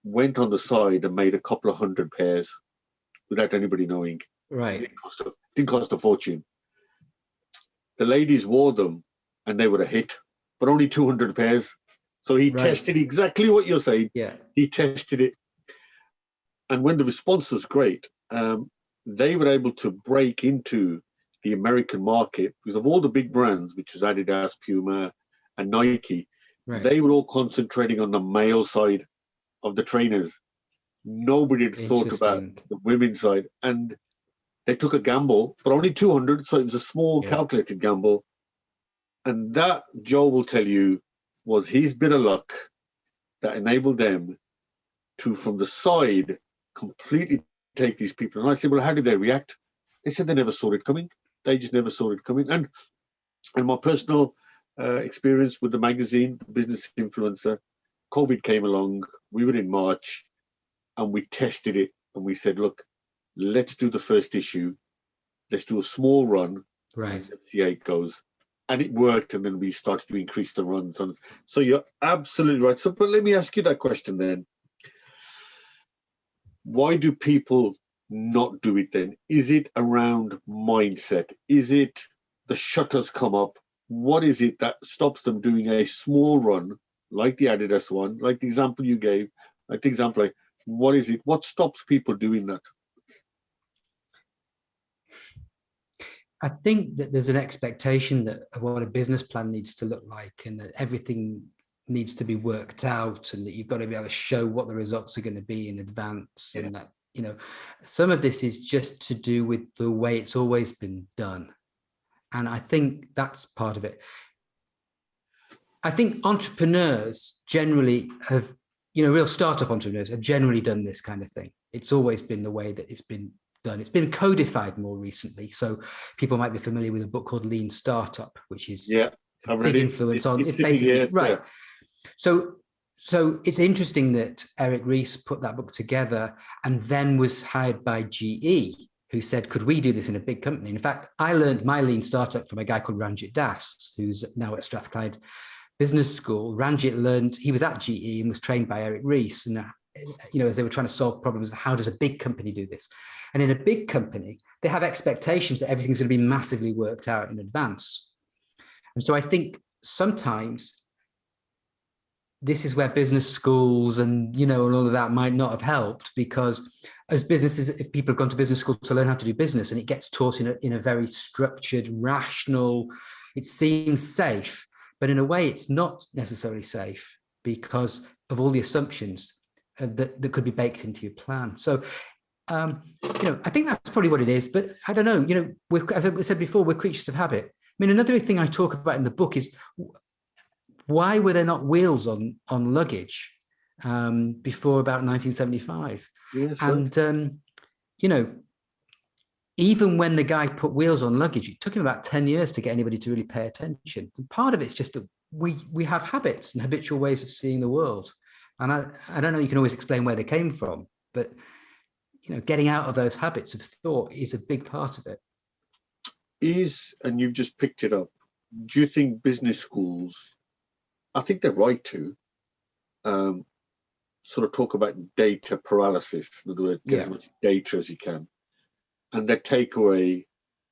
Speaker 1: went on the side and made a couple of hundred pairs without anybody knowing.
Speaker 2: Right.
Speaker 1: It didn't cost a fortune. The ladies wore them and they were a hit, but only 200 pairs. So he tested exactly what you're saying.
Speaker 2: Yeah.
Speaker 1: He tested it. And when the response was great, they were able to break into the American market because of all the big brands, which was Adidas, Puma, and Nike.
Speaker 2: Right.
Speaker 1: They were all concentrating on the male side of the trainers. Nobody had thought about the women's side. And they took a gamble, but only 200, so it was a small calculated gamble. And that, Joe will tell you, was his bit of luck that enabled them to, from the side, completely take these people. And I said, well, how did they react? They said they never saw it coming. They just never saw it coming. And my personal experience with the magazine, the Business Influencer, COVID came along. We were in March and we tested it. And we said, look, let's do the first issue. Let's do a small run.
Speaker 2: Right.
Speaker 1: See how it goes. And it worked. And then we started to increase the runs. So you're absolutely right. So, but let me ask you that question then. Why do people not do it then? Is it around mindset? Is it the shutters come up? What is it that stops them doing a small run, like the Adidas one, like the example you gave, like the example, what is it? What stops people doing that?
Speaker 2: I think that there's an expectation that of what a business plan needs to look like, and that everything needs to be worked out, and that you've got to be able to show what the results are going to be in advance. And that, you know, some of this is just to do with the way it's always been done. And I think that's part of it. I think entrepreneurs generally have, you know, real startup entrepreneurs have generally done this kind of thing. It's always been the way that it's been done. It's been codified more recently. So people might be familiar with a book called Lean Startup, which is a big influence on, it's basically, right. So it's interesting that Eric Ries put that book together and then was hired by GE, who said, could we do this in a big company? In fact, I learned my lean startup from a guy called Ranjit Das, who's now at Strathclyde Business School. Ranjit he was at GE and was trained by Eric Ries. And, you know, as they were trying to solve problems, how does a big company do this? And in a big company, they have expectations that everything's going to be massively worked out in advance. And so I think sometimes this is where business schools and, you know, and all of that might not have helped, because as businesses, if people have gone to business school to learn how to do business and it gets taught in a very structured, rational, it seems safe, but in a way it's not necessarily safe because of all the assumptions that could be baked into your plan. So, you know, I think that's probably what it is, but I don't know, you know, as I said before, we're creatures of habit. I mean, another thing I talk about in the book is, why were there not wheels on luggage before about 1975? Yes, and, you know, even when the guy put wheels on luggage, it took him about 10 years to get anybody to really pay attention. And part of it's just that we have habits and habitual ways of seeing the world. And I don't know, you can always explain where they came from, but, you know, getting out of those habits of thought is a big part of it.
Speaker 1: And you've just picked it up, do you think business schools, I think they're right to sort of talk about data paralysis. In other words, get as much data as you can, and they take away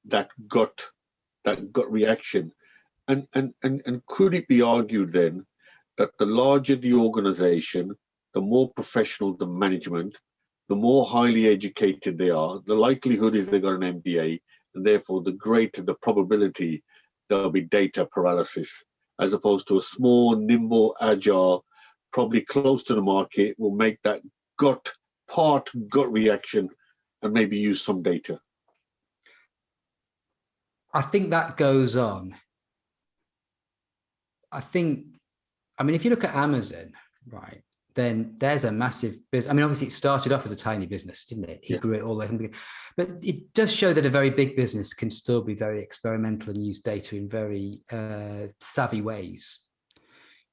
Speaker 1: that gut reaction. And could it be argued then that the larger the organization, the more professional the management, the more highly educated they are, the likelihood is they got an MBA, and therefore the greater the probability there'll be data paralysis, as opposed to a small, nimble, agile, probably close to the market, will make that gut reaction and maybe use some data?
Speaker 2: I think that goes on. I mean, if you look at Amazon, right, then there's a massive business. I mean, obviously it started off as a tiny business, didn't it? He grew it all the way from the beginning. But it does show that a very big business can still be very experimental and use data in very savvy ways.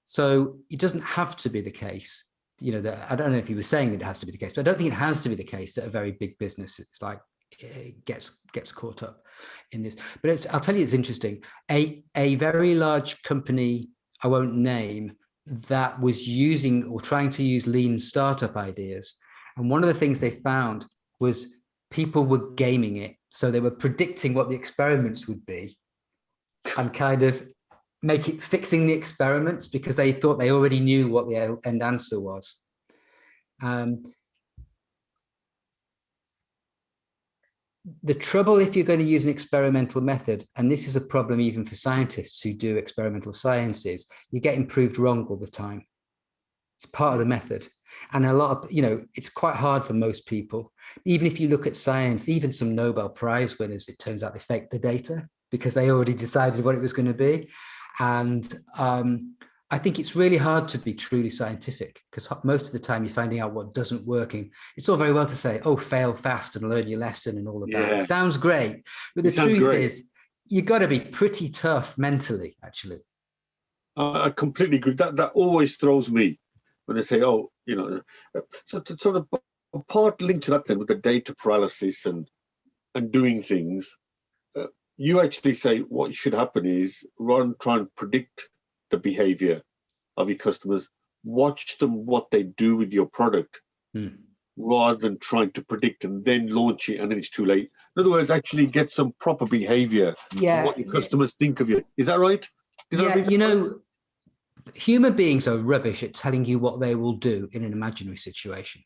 Speaker 2: So it doesn't have to be the case, you know, that I don't know if he was saying that it has to be the case, but I don't think it has to be the case that a very big business, it's like, it gets caught up. in this. But I'll tell you, it's interesting. A very large company, I won't name, that was using or trying to use lean startup ideas. And one of the things they found was people were gaming it. So they were predicting what the experiments would be and kind of fixing the experiments because they thought they already knew what the end answer was. The trouble if you're going to use an experimental method, and this is a problem even for scientists who do experimental sciences, you get improved wrong all the time. It's part of the method. And a lot of, it's quite hard for most people. Even if you look at science, even some Nobel Prize winners, it turns out they faked the data because they already decided what it was going to be. And I think it's really hard to be truly scientific because most of the time you're finding out what doesn't work. And it's all very well to say, oh, fail fast and learn your lesson and all of that. It sounds great. But the truth is, you've got to be pretty tough mentally, actually.
Speaker 1: I completely agree. That always throws me when they say, oh, so to sort of a part linked to that then with the data paralysis and doing things, you actually say what should happen is rather than try and predict the behavior of your customers, watch them what they do with your product rather than trying to predict and then launch it and then it's too late. In other words, actually get some proper behavior of what your customers think of you. Is that right?
Speaker 2: Human beings are rubbish at telling you what they will do in an imaginary situation.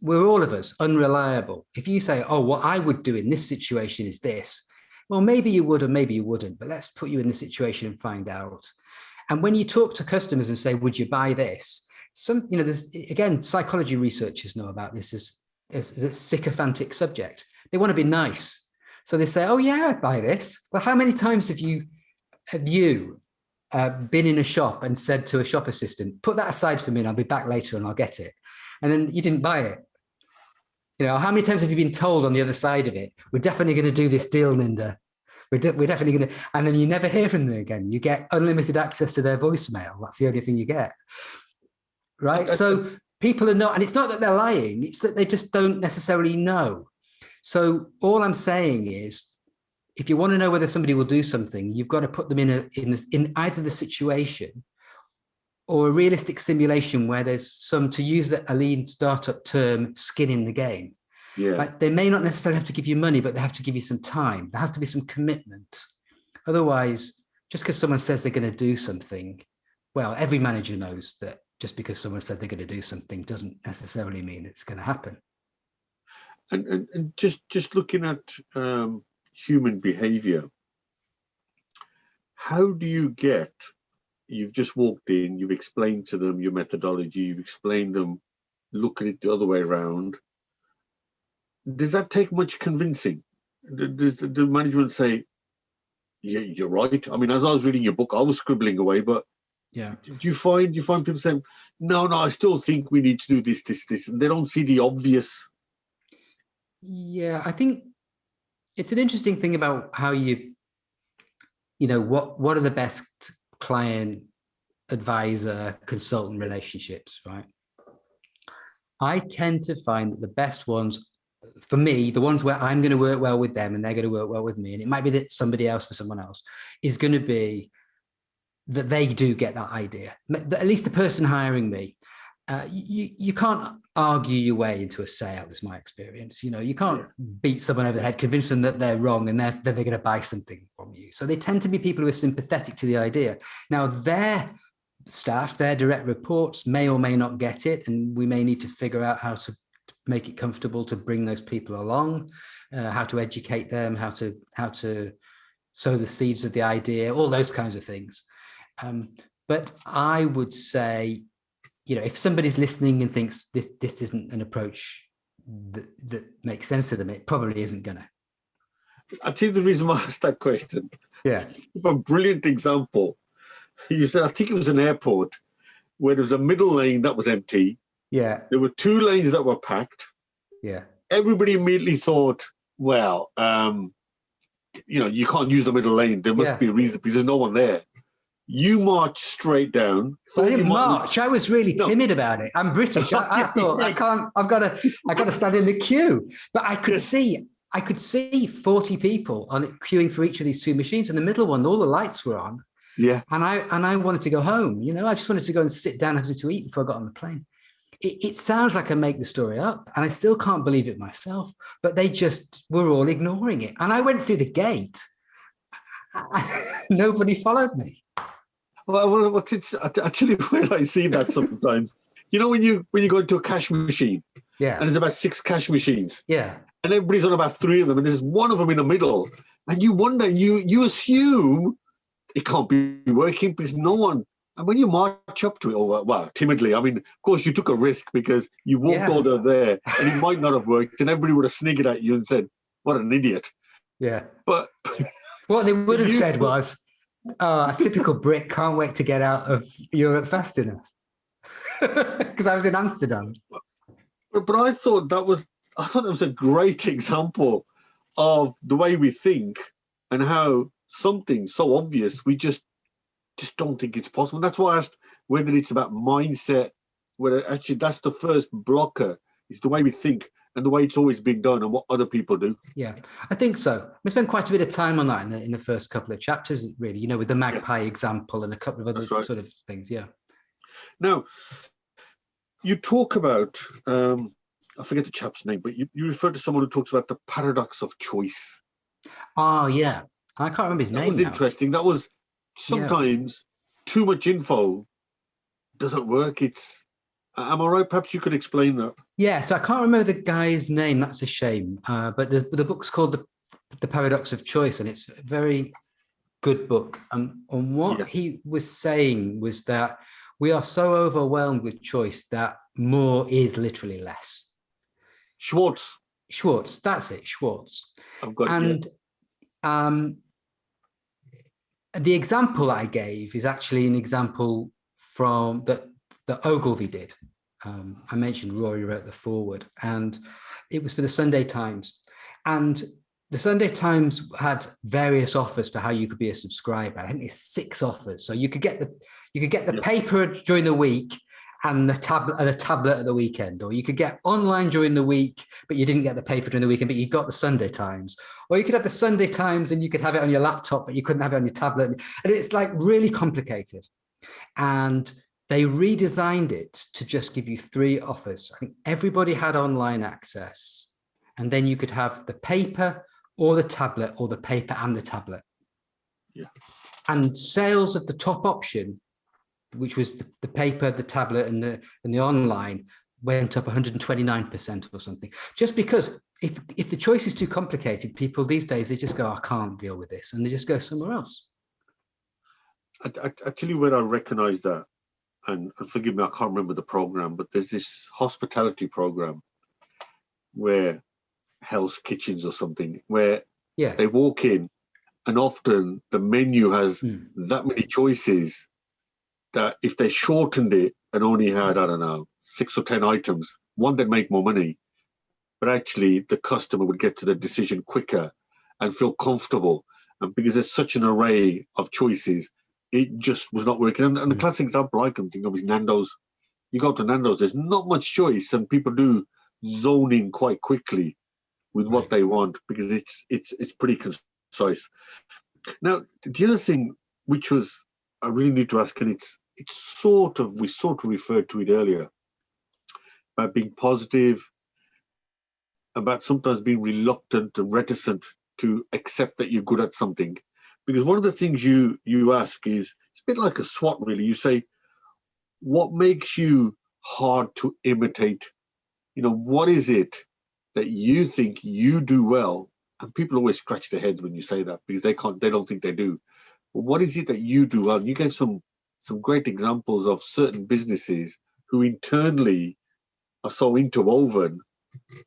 Speaker 2: We're all of us unreliable. If you say, oh, what I would do in this situation is this, well, maybe you would or maybe you wouldn't, but let's put you in the situation and find out. And when you talk to customers and say, would you buy this? There's, again, psychology researchers know about this as a sycophantic subject. They want to be nice. So they say, oh yeah, I'd buy this. Well, how many times have you been in a shop and said to a shop assistant, put that aside for me and I'll be back later and I'll get it. And then you didn't buy it. How many times have you been told on the other side of it, we're definitely going to do this deal, Ninder. We're definitely going to, and then you never hear from them again. You get unlimited access to their voicemail. That's the only thing you get. Right? So people are not, and it's not that they're lying, it's that they just don't necessarily know. So all I'm saying is, if you want to know whether somebody will do something, you've got to put them in either the situation or a realistic simulation where there's some, to use a lean startup term, skin in the game.
Speaker 1: Yeah.
Speaker 2: Like they may not necessarily have to give you money, but they have to give you some time. There has to be some commitment. Otherwise, just because someone says they're going to do something, well, every manager knows that just because someone said they're going to do something doesn't necessarily mean it's going to happen.
Speaker 1: And just looking at human behavior, how do you get, you've just walked in, you've explained to them your methodology, you've explained them, look at it the other way around. Does that take much convincing? Does the management say, yeah, you're right? I mean, as I was reading your book, I was scribbling away, but
Speaker 2: yeah.
Speaker 1: Do you find people saying, no, I still think we need to do this, and they don't see the obvious?
Speaker 2: Yeah, I think it's an interesting thing about how what are the best client, advisor, consultant relationships, right? I tend to find that the best ones, for me, the ones where I'm going to work well with them and they're going to work well with me, and it might be that somebody else for someone else, is going to be that they do get that idea. At least the person hiring me, you can't argue your way into a sale, is my experience. You can't beat someone over the head, convince them that they're wrong, and then they're going to buy something from you. So they tend to be people who are sympathetic to the idea. Now, their staff, their direct reports may or may not get it, and we may need to figure out how to make it comfortable to bring those people along, how to educate them, how to sow the seeds of the idea, all those kinds of things. But I would say, if somebody's listening and thinks this isn't an approach that makes sense to them, it probably isn't gonna.
Speaker 1: I think the reason why I asked that question, a brilliant example. You said, I think it was an airport where there was a middle lane that was empty.
Speaker 2: Yeah.
Speaker 1: There were two lanes that were packed.
Speaker 2: Yeah.
Speaker 1: Everybody immediately thought, well, you can't use the middle lane. There must be a reason because there's no one there. You marched straight down.
Speaker 2: Well, I didn't march. I was really timid about it. I'm British. I thought I've got to stand in the queue. But I could see I could see 40 people on queuing for each of these two machines. And the middle one, all the lights were on.
Speaker 1: Yeah.
Speaker 2: And I wanted to go home. I just wanted to go and sit down and have something to eat before I got on the plane. It sounds like I make the story up, and I still can't believe it myself, but they just were all ignoring it. And I went through the gate. Nobody followed me.
Speaker 1: Well, I tell you where I see that sometimes. When you go into a cash machine,
Speaker 2: Yeah.
Speaker 1: and there's about 6 cash machines.
Speaker 2: Yeah.
Speaker 1: And everybody's on about 3 of them, and there's one of them in the middle. And you wonder, you assume it can't be working because no one. And when you march up to it, well, timidly, I mean, of course, you took a risk because you walked all there and it might not have worked, and everybody would have sniggered at you and said, "What an idiot."
Speaker 2: Yeah.
Speaker 1: But
Speaker 2: what they would have said was, "Oh, a typical Brit can't wait to get out of Europe fast enough." Because I was in Amsterdam.
Speaker 1: But I thought that was a great example of the way we think and how something so obvious we just don't think it's possible. That's why I asked whether it's about mindset, whether actually that's the first blocker, is the way we think and the way it's always been done and what other people do.
Speaker 2: Yeah, I think so. We spent quite a bit of time on that in the first couple of chapters, really, with the magpie example and a couple of other sort of things. Yeah.
Speaker 1: Now, you talk about, I forget the chap's name, but you refer to someone who talks about the paradox of choice.
Speaker 2: Oh, yeah. I can't remember his name.
Speaker 1: That was interesting. That was sometimes too much info doesn't work. Am I right? Perhaps you could explain that.
Speaker 2: Yeah, so I can't remember the guy's name. That's a shame. But the book's called the Paradox of Choice, and it's a very good book. And what he was saying was that we are so overwhelmed with choice that more is literally less.
Speaker 1: Schwartz,
Speaker 2: that's it, Schwartz.
Speaker 1: I've got it.
Speaker 2: And the example I gave is actually an example from that Ogilvy did. I mentioned Rory wrote the foreword, and it was for the Sunday Times. And the Sunday Times had various offers for how you could be a subscriber. I think there's 6 offers. So you could get the paper during the week and a tablet at the weekend, or you could get online during the week, but you didn't get the paper during the weekend, but you got the Sunday Times, or you could have the Sunday Times and you could have it on your laptop, but you couldn't have it on your tablet. And it's like really complicated. And they redesigned it to just give you 3 offers. I think everybody had online access, and then you could have the paper or the tablet, or the paper and the tablet.
Speaker 1: Yeah.
Speaker 2: And sales of the top option, which was the paper, the tablet, and the online, went up 129% or something. Just because if the choice is too complicated, people these days, they just go, "I can't deal with this," and they just go somewhere else.
Speaker 1: I tell you where I recognize that, and forgive me, I can't remember the program, but there's this hospitality program where Hell's Kitchens or something, where they walk in and often the menu has that many choices that if they shortened it and only had, I don't know, 6 or 10 items, one, they'd make more money, but actually the customer would get to the decision quicker and feel comfortable. And because there's such an array of choices, it just was not working. And the classic example I can think of is Nando's. You go to Nando's, there's not much choice, and people do zone in quite quickly with what they want because it's pretty concise. Now, the other thing, which was I really need to ask, and we sort of referred to it earlier, about being positive, about sometimes being reluctant and reticent to accept that you're good at something. Because one of the things you ask is, it's a bit like a SWOT, really. You say, what makes you hard to imitate? What is it that you think you do well? And people always scratch their heads when you say that because they don't think they do. But what is it that you do well? And you gave some great examples of certain businesses who internally are so interwoven.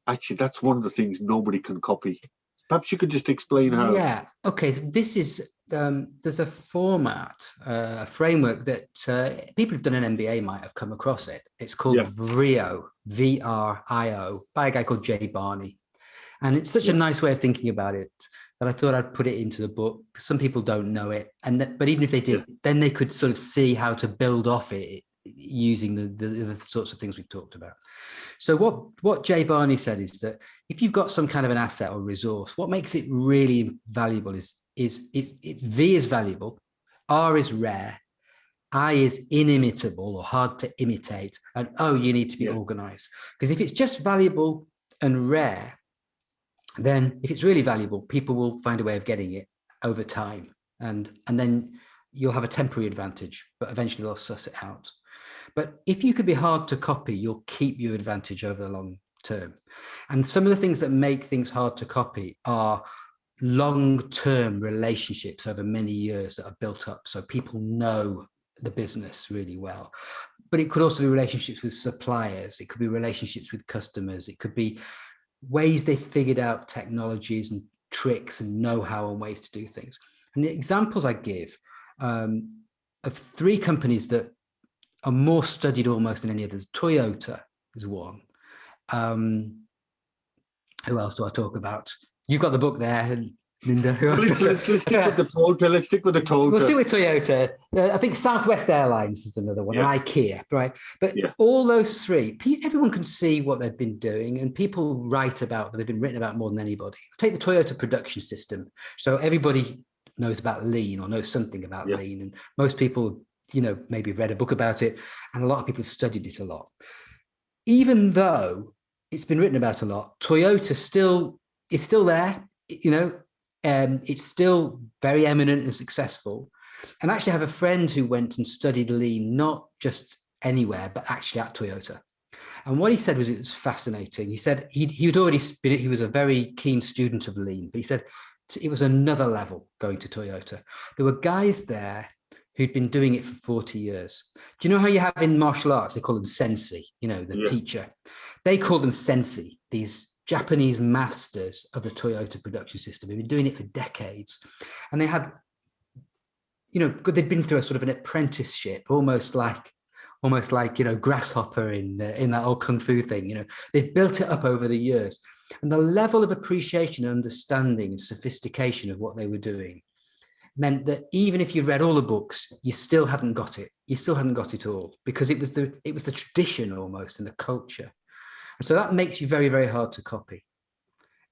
Speaker 1: Actually, that's one of the things nobody can copy. Perhaps you could just explain how.
Speaker 2: Yeah. Okay. So this is there's a format, a framework that people who've done an MBA might have come across it. It's called VRIO, VRIO, by a guy called Jay Barney, and it's such a nice way of thinking about it that I thought I'd put it into the book. Some people don't know it, but even if they did, then they could sort of see how to build off it using the sorts of things we've talked about. So what Jay Barney said is that if you've got some kind of an asset or resource, what makes it really valuable is V is valuable, R is rare, I is inimitable or hard to imitate, and O, you need to be organized. Because if it's just valuable and rare, then if it's really valuable, people will find a way of getting it over time. And then you'll have a temporary advantage, but eventually they'll suss it out. But if you could be hard to copy, you'll keep your advantage over the long term. And some of the things that make things hard to copy are long-term relationships over many years that are built up. So people know the business really well. But it could also be relationships with suppliers. It could be relationships with customers. It could be ways they figured out technologies and tricks and know-how and ways to do things. And the examples I give of 3 companies that are more studied almost than any others. Toyota is one. Who else do I talk about? You've got the book there, Ninder.
Speaker 1: Let's stick with the Toyota. Let's stick with the Toyota.
Speaker 2: We'll stick with Toyota. I think Southwest Airlines is another one, and IKEA, right? But all those 3, everyone can see what they've been doing, and people write about that. They've been written about more than anybody. Take the Toyota production system. So everybody knows about lean or knows something about lean, and most people, maybe read a book about it, and a lot of people have studied it a lot. Even though it's been written about a lot, Toyota is still there, it's still very eminent and successful. And I actually have a friend who went and studied lean, not just anywhere, but actually at Toyota. And what he said was, it was fascinating. He said he was a very keen student of lean, but he said it was another level going to Toyota. There were guys there who'd been doing it for 40 years. Do you know how you have in martial arts, they call them sensei, the teacher? They call them sensei, these Japanese masters of the Toyota production system. They've been doing it for decades. And they had, they'd been through a sort of an apprenticeship, almost like Grasshopper in that old Kung Fu thing. They'd built it up over the years. And the level of appreciation and understanding and sophistication of what they were doing meant that even if you read all the books, you still hadn't got it. You still hadn't got it all, because it was the tradition almost, and the culture. And so that makes you very, very hard to copy.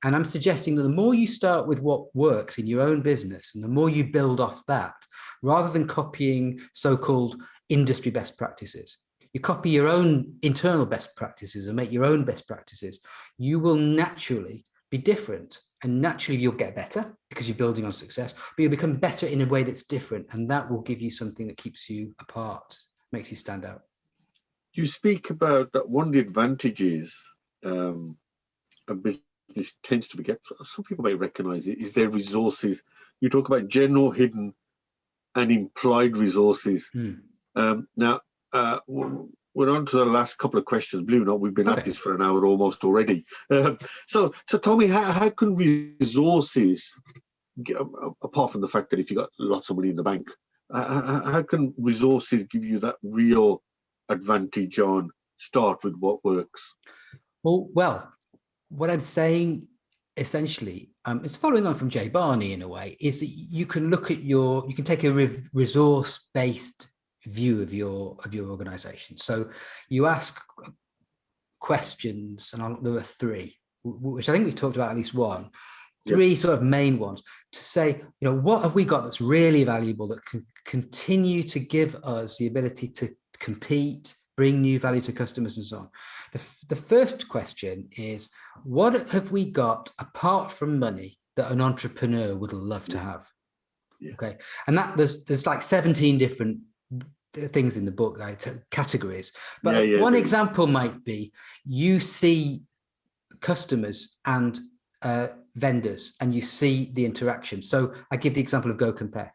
Speaker 2: And I'm suggesting that the more you start with what works in your own business, and the more you build off that, rather than copying so-called industry best practices, you copy your own internal best practices and make your own best practices, you will naturally be different. And naturally you'll get better because you're building on success, but you'll become better in a way that's different. And that will give you something that keeps you apart, makes you stand out.
Speaker 1: You speak about that one of the advantages a business tends to get, some people may recognize it, is their resources. You talk about general, hidden, and implied resources. Now, we're on to the last couple of questions. Believe it or not, we've been at this for an hour almost already. So tell me, how can resources, apart from the fact that if you got lots of money in the bank, how can resources give you that real advantage on start with what works?
Speaker 2: Well, what I'm saying essentially, it's following on from Jay Barney in a way, is that you can look at you can take a resource-based view of your organization. So you ask questions, and there were 3, which I think we've talked about at least one, 3 sort of main ones, to say, what have we got that's really valuable that can continue to give us the ability to compete, bring new value to customers and so on. The first question is, what have we got apart from money that an entrepreneur would love to have? Okay. And that there's like 17 different things in the book, like categories. But one example might be, you see customers and vendors, and you see the interaction. So I give the example of Go Compare.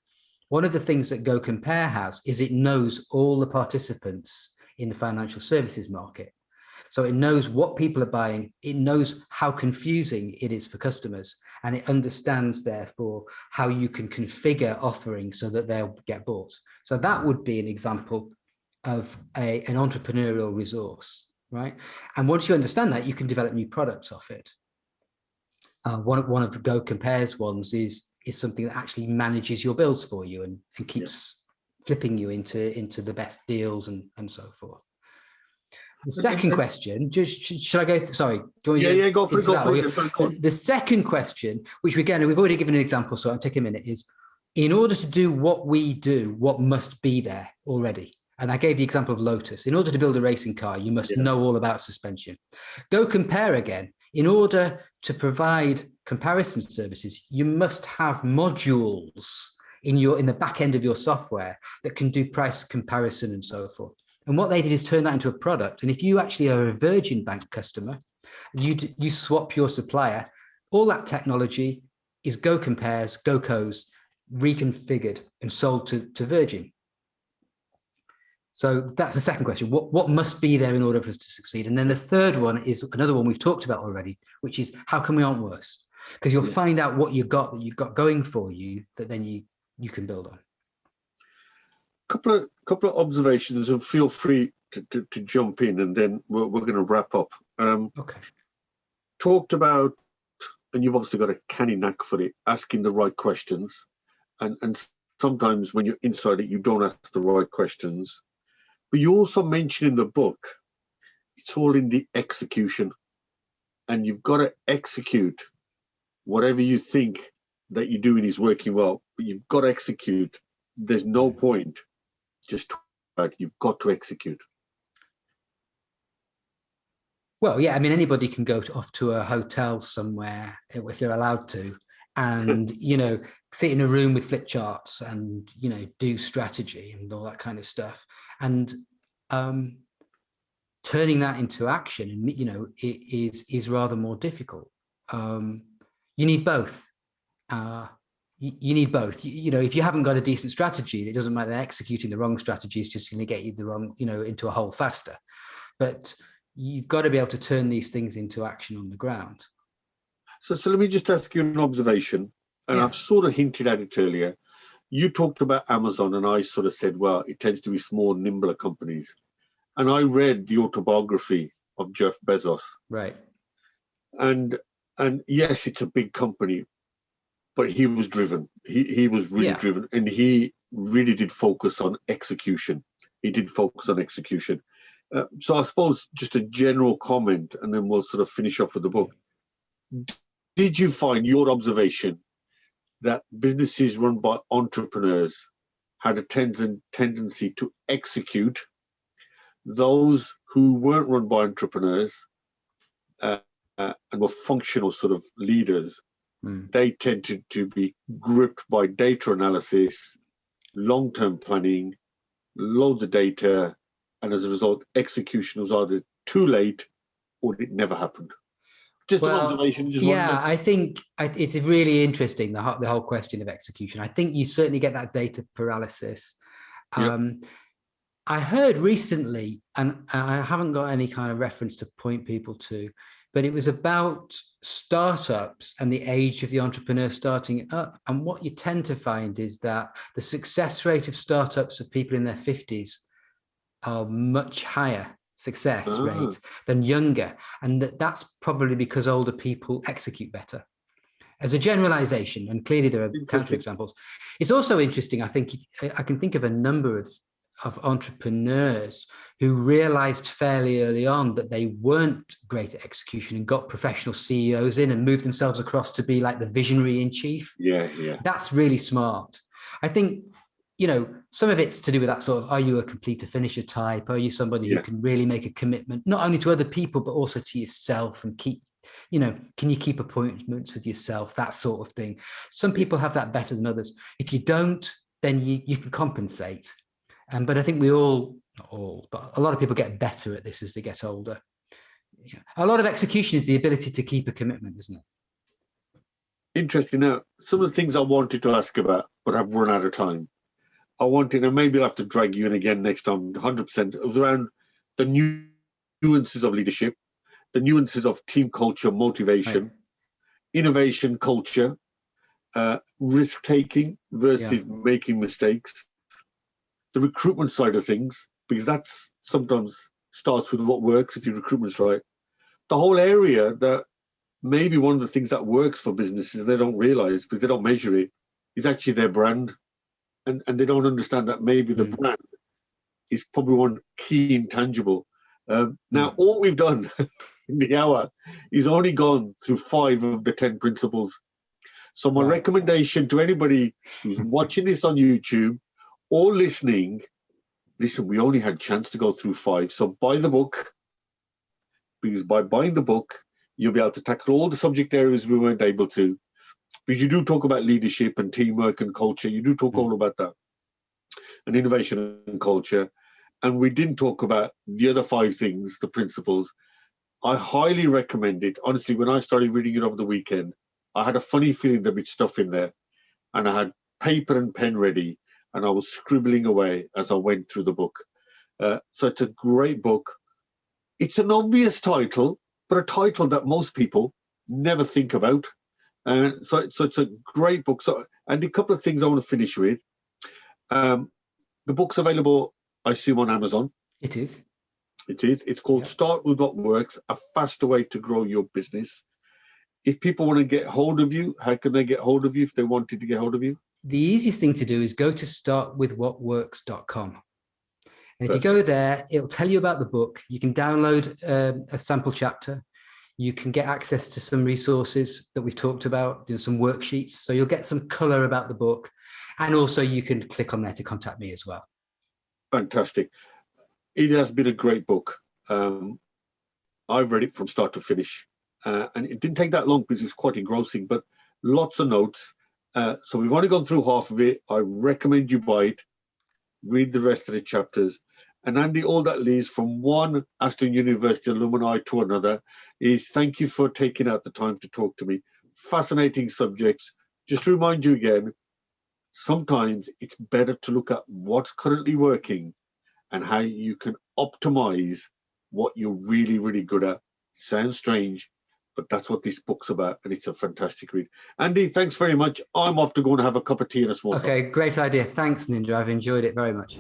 Speaker 2: One of the things that Go Compare has is it knows all the participants in the financial services market. So it knows what people are buying. It knows how confusing it is for customers, and it understands, therefore, how you can configure offerings so that they'll get bought. So that would be an example of an entrepreneurial resource, right? And once you understand that, you can develop new products off it. One of the Go Compare's ones is something that actually manages your bills for you and keeps flipping you into the best deals and so forth. The second question, should I go? Sorry.
Speaker 1: Yeah, go for it.
Speaker 2: The second question, which again, we've already given an example, so I'll take a minute, is in order to do what we do, what must be there already? And I gave the example of Lotus. In order to build a racing car, you must know all about suspension. Go compare again. In order to provide comparison services, you must have modules in the back end of your software that can do price comparison and so forth. And what they did is turn that into a product. And if you actually are a Virgin Bank customer, you swap your supplier, all that technology is Go Compares, Go Co's, reconfigured and sold to Virgin. So that's the second question. What must be there in order for us to succeed? And then the third one is another one we've talked about already, which is how can we aren't worse? Because you'll find out what you've got going for you that then you can build on.
Speaker 1: Couple of observations, and feel free to jump in, and then we're going to wrap up.
Speaker 2: Okay.
Speaker 1: Talked about, and you've obviously got a canny knack for it, asking the right questions, and sometimes when you're inside it, you don't ask the right questions. But you also mention in the book, it's all in the execution, and you've got to execute whatever you think that you're doing is working well, but you've got to execute. There's no point just you've got to execute.
Speaker 2: Well, yeah, I mean, anybody can go off to a hotel somewhere if they're allowed to, and sit in a room with flip charts and do strategy and all that kind of stuff, and turning that into action, and it is rather more difficult. You need both. You need both. If you haven't got a decent strategy, it doesn't matter. Executing the wrong strategy is just going to get you the wrong, into a hole faster. But you've got to be able to turn these things into action on the ground.
Speaker 1: So let me just ask you an observation, and I've sort of hinted at it earlier. You talked about Amazon, and I sort of said, well, it tends to be small, nimbler companies. And I read the autobiography of Jeff Bezos.
Speaker 2: Right.
Speaker 1: And yes, it's a big company, but he was driven. He was really driven, and he really did focus on execution. So I suppose just a general comment, and then we'll sort of finish off with the book. Did you find your observation that businesses run by entrepreneurs had a tendency to execute? Those who weren't run by entrepreneurs and were functional sort of leaders, they tended to be gripped by data analysis, long-term planning, loads of data, and as a result, execution was either too late or it never happened. Just an observation.
Speaker 2: I think it's really interesting, the whole question of execution. I think you certainly get that data paralysis. I heard recently, and I haven't got any kind of reference to point people to, but it was about startups and the age of the entrepreneur starting up. And what you tend to find is that the success rate of startups of people in their 50s are much higher success rate than younger. And that's probably because older people execute better. As a generalization, and clearly there are counterexamples. It's also interesting, I think, I can think of a number of entrepreneurs who realized fairly early on that they weren't great at execution and got professional CEOs in and moved themselves across to be like the visionary in chief. That's really smart. I think, some of it's to do with that sort of, are you a completer finisher type? Are you somebody who can really make a commitment, not only to other people, but also to yourself, and keep, can you keep appointments with yourself? That sort of thing. Some people have that better than others. If you don't, then you can compensate. But I think not all, but a lot of people get better at this as they get older. A lot of execution is the ability to keep a commitment, isn't it?
Speaker 1: Interesting. Now, some of the things I wanted to ask about, but I've run out of time. And maybe I'll have to drag you in again next time, 100%. It was around the nuances of leadership, the nuances of team culture, motivation, innovation culture, risk-taking versus making mistakes, the recruitment side of things, because that's sometimes starts with what works if your recruitment's right. The whole area that maybe one of the things that works for businesses, and they don't realize because they don't measure it, is actually their brand. and they don't understand that maybe the brand is probably one key intangible. Now, all we've done in the hour is only gone through 5 of the 10 principles. So my recommendation to anybody who's watching this on YouTube or listening, listen, we only had a chance to go through 5. So buy the book, because by buying the book, you'll be able to tackle all the subject areas we weren't able to. Because you do talk about leadership and teamwork and culture. You do talk all about that. And innovation and culture. And we didn't talk about the other 5 things, the principles. I highly recommend it. Honestly, when I started reading it over the weekend, I had a funny feeling there'd be stuff in there. And I had paper and pen ready, and I was scribbling away as I went through the book. So it's a great book. It's an obvious title, but a title that most people never think about. And so it's a great book. So, and a couple of things I want to finish with. The book's available, I assume, on Amazon.
Speaker 2: It is.
Speaker 1: It is. It's called Start With What Works, A Faster Way to Grow Your Business. If people want to get hold of you, how can they get hold of you if they wanted to get hold of you?
Speaker 2: The easiest thing to do is go to startwithwhatworks.com. And if you go there, it'll tell you about the book. You can download a sample chapter. You can get access to some resources that we've talked about, some worksheets. So you'll get some color about the book. And also you can click on there to contact me as well. Fantastic.
Speaker 1: It has been a great book. I've read it from start to finish. And it didn't take that long because it's quite engrossing, but lots of notes. So we've only gone through half of it. I recommend you buy it, read the rest of the chapters. And Andy, all that leaves from one Aston University alumni to another is thank you for taking out the time to talk to me. Fascinating subjects. Just to remind you again, sometimes it's better to look at what's currently working and how you can optimize what you're really, really good at. Sounds strange, but that's what this book's about, and it's a fantastic read. Andy, thanks very much. I'm off to go and have a cup of tea and a small
Speaker 2: Okay, great idea. Thanks, Ninder. I've enjoyed it very much.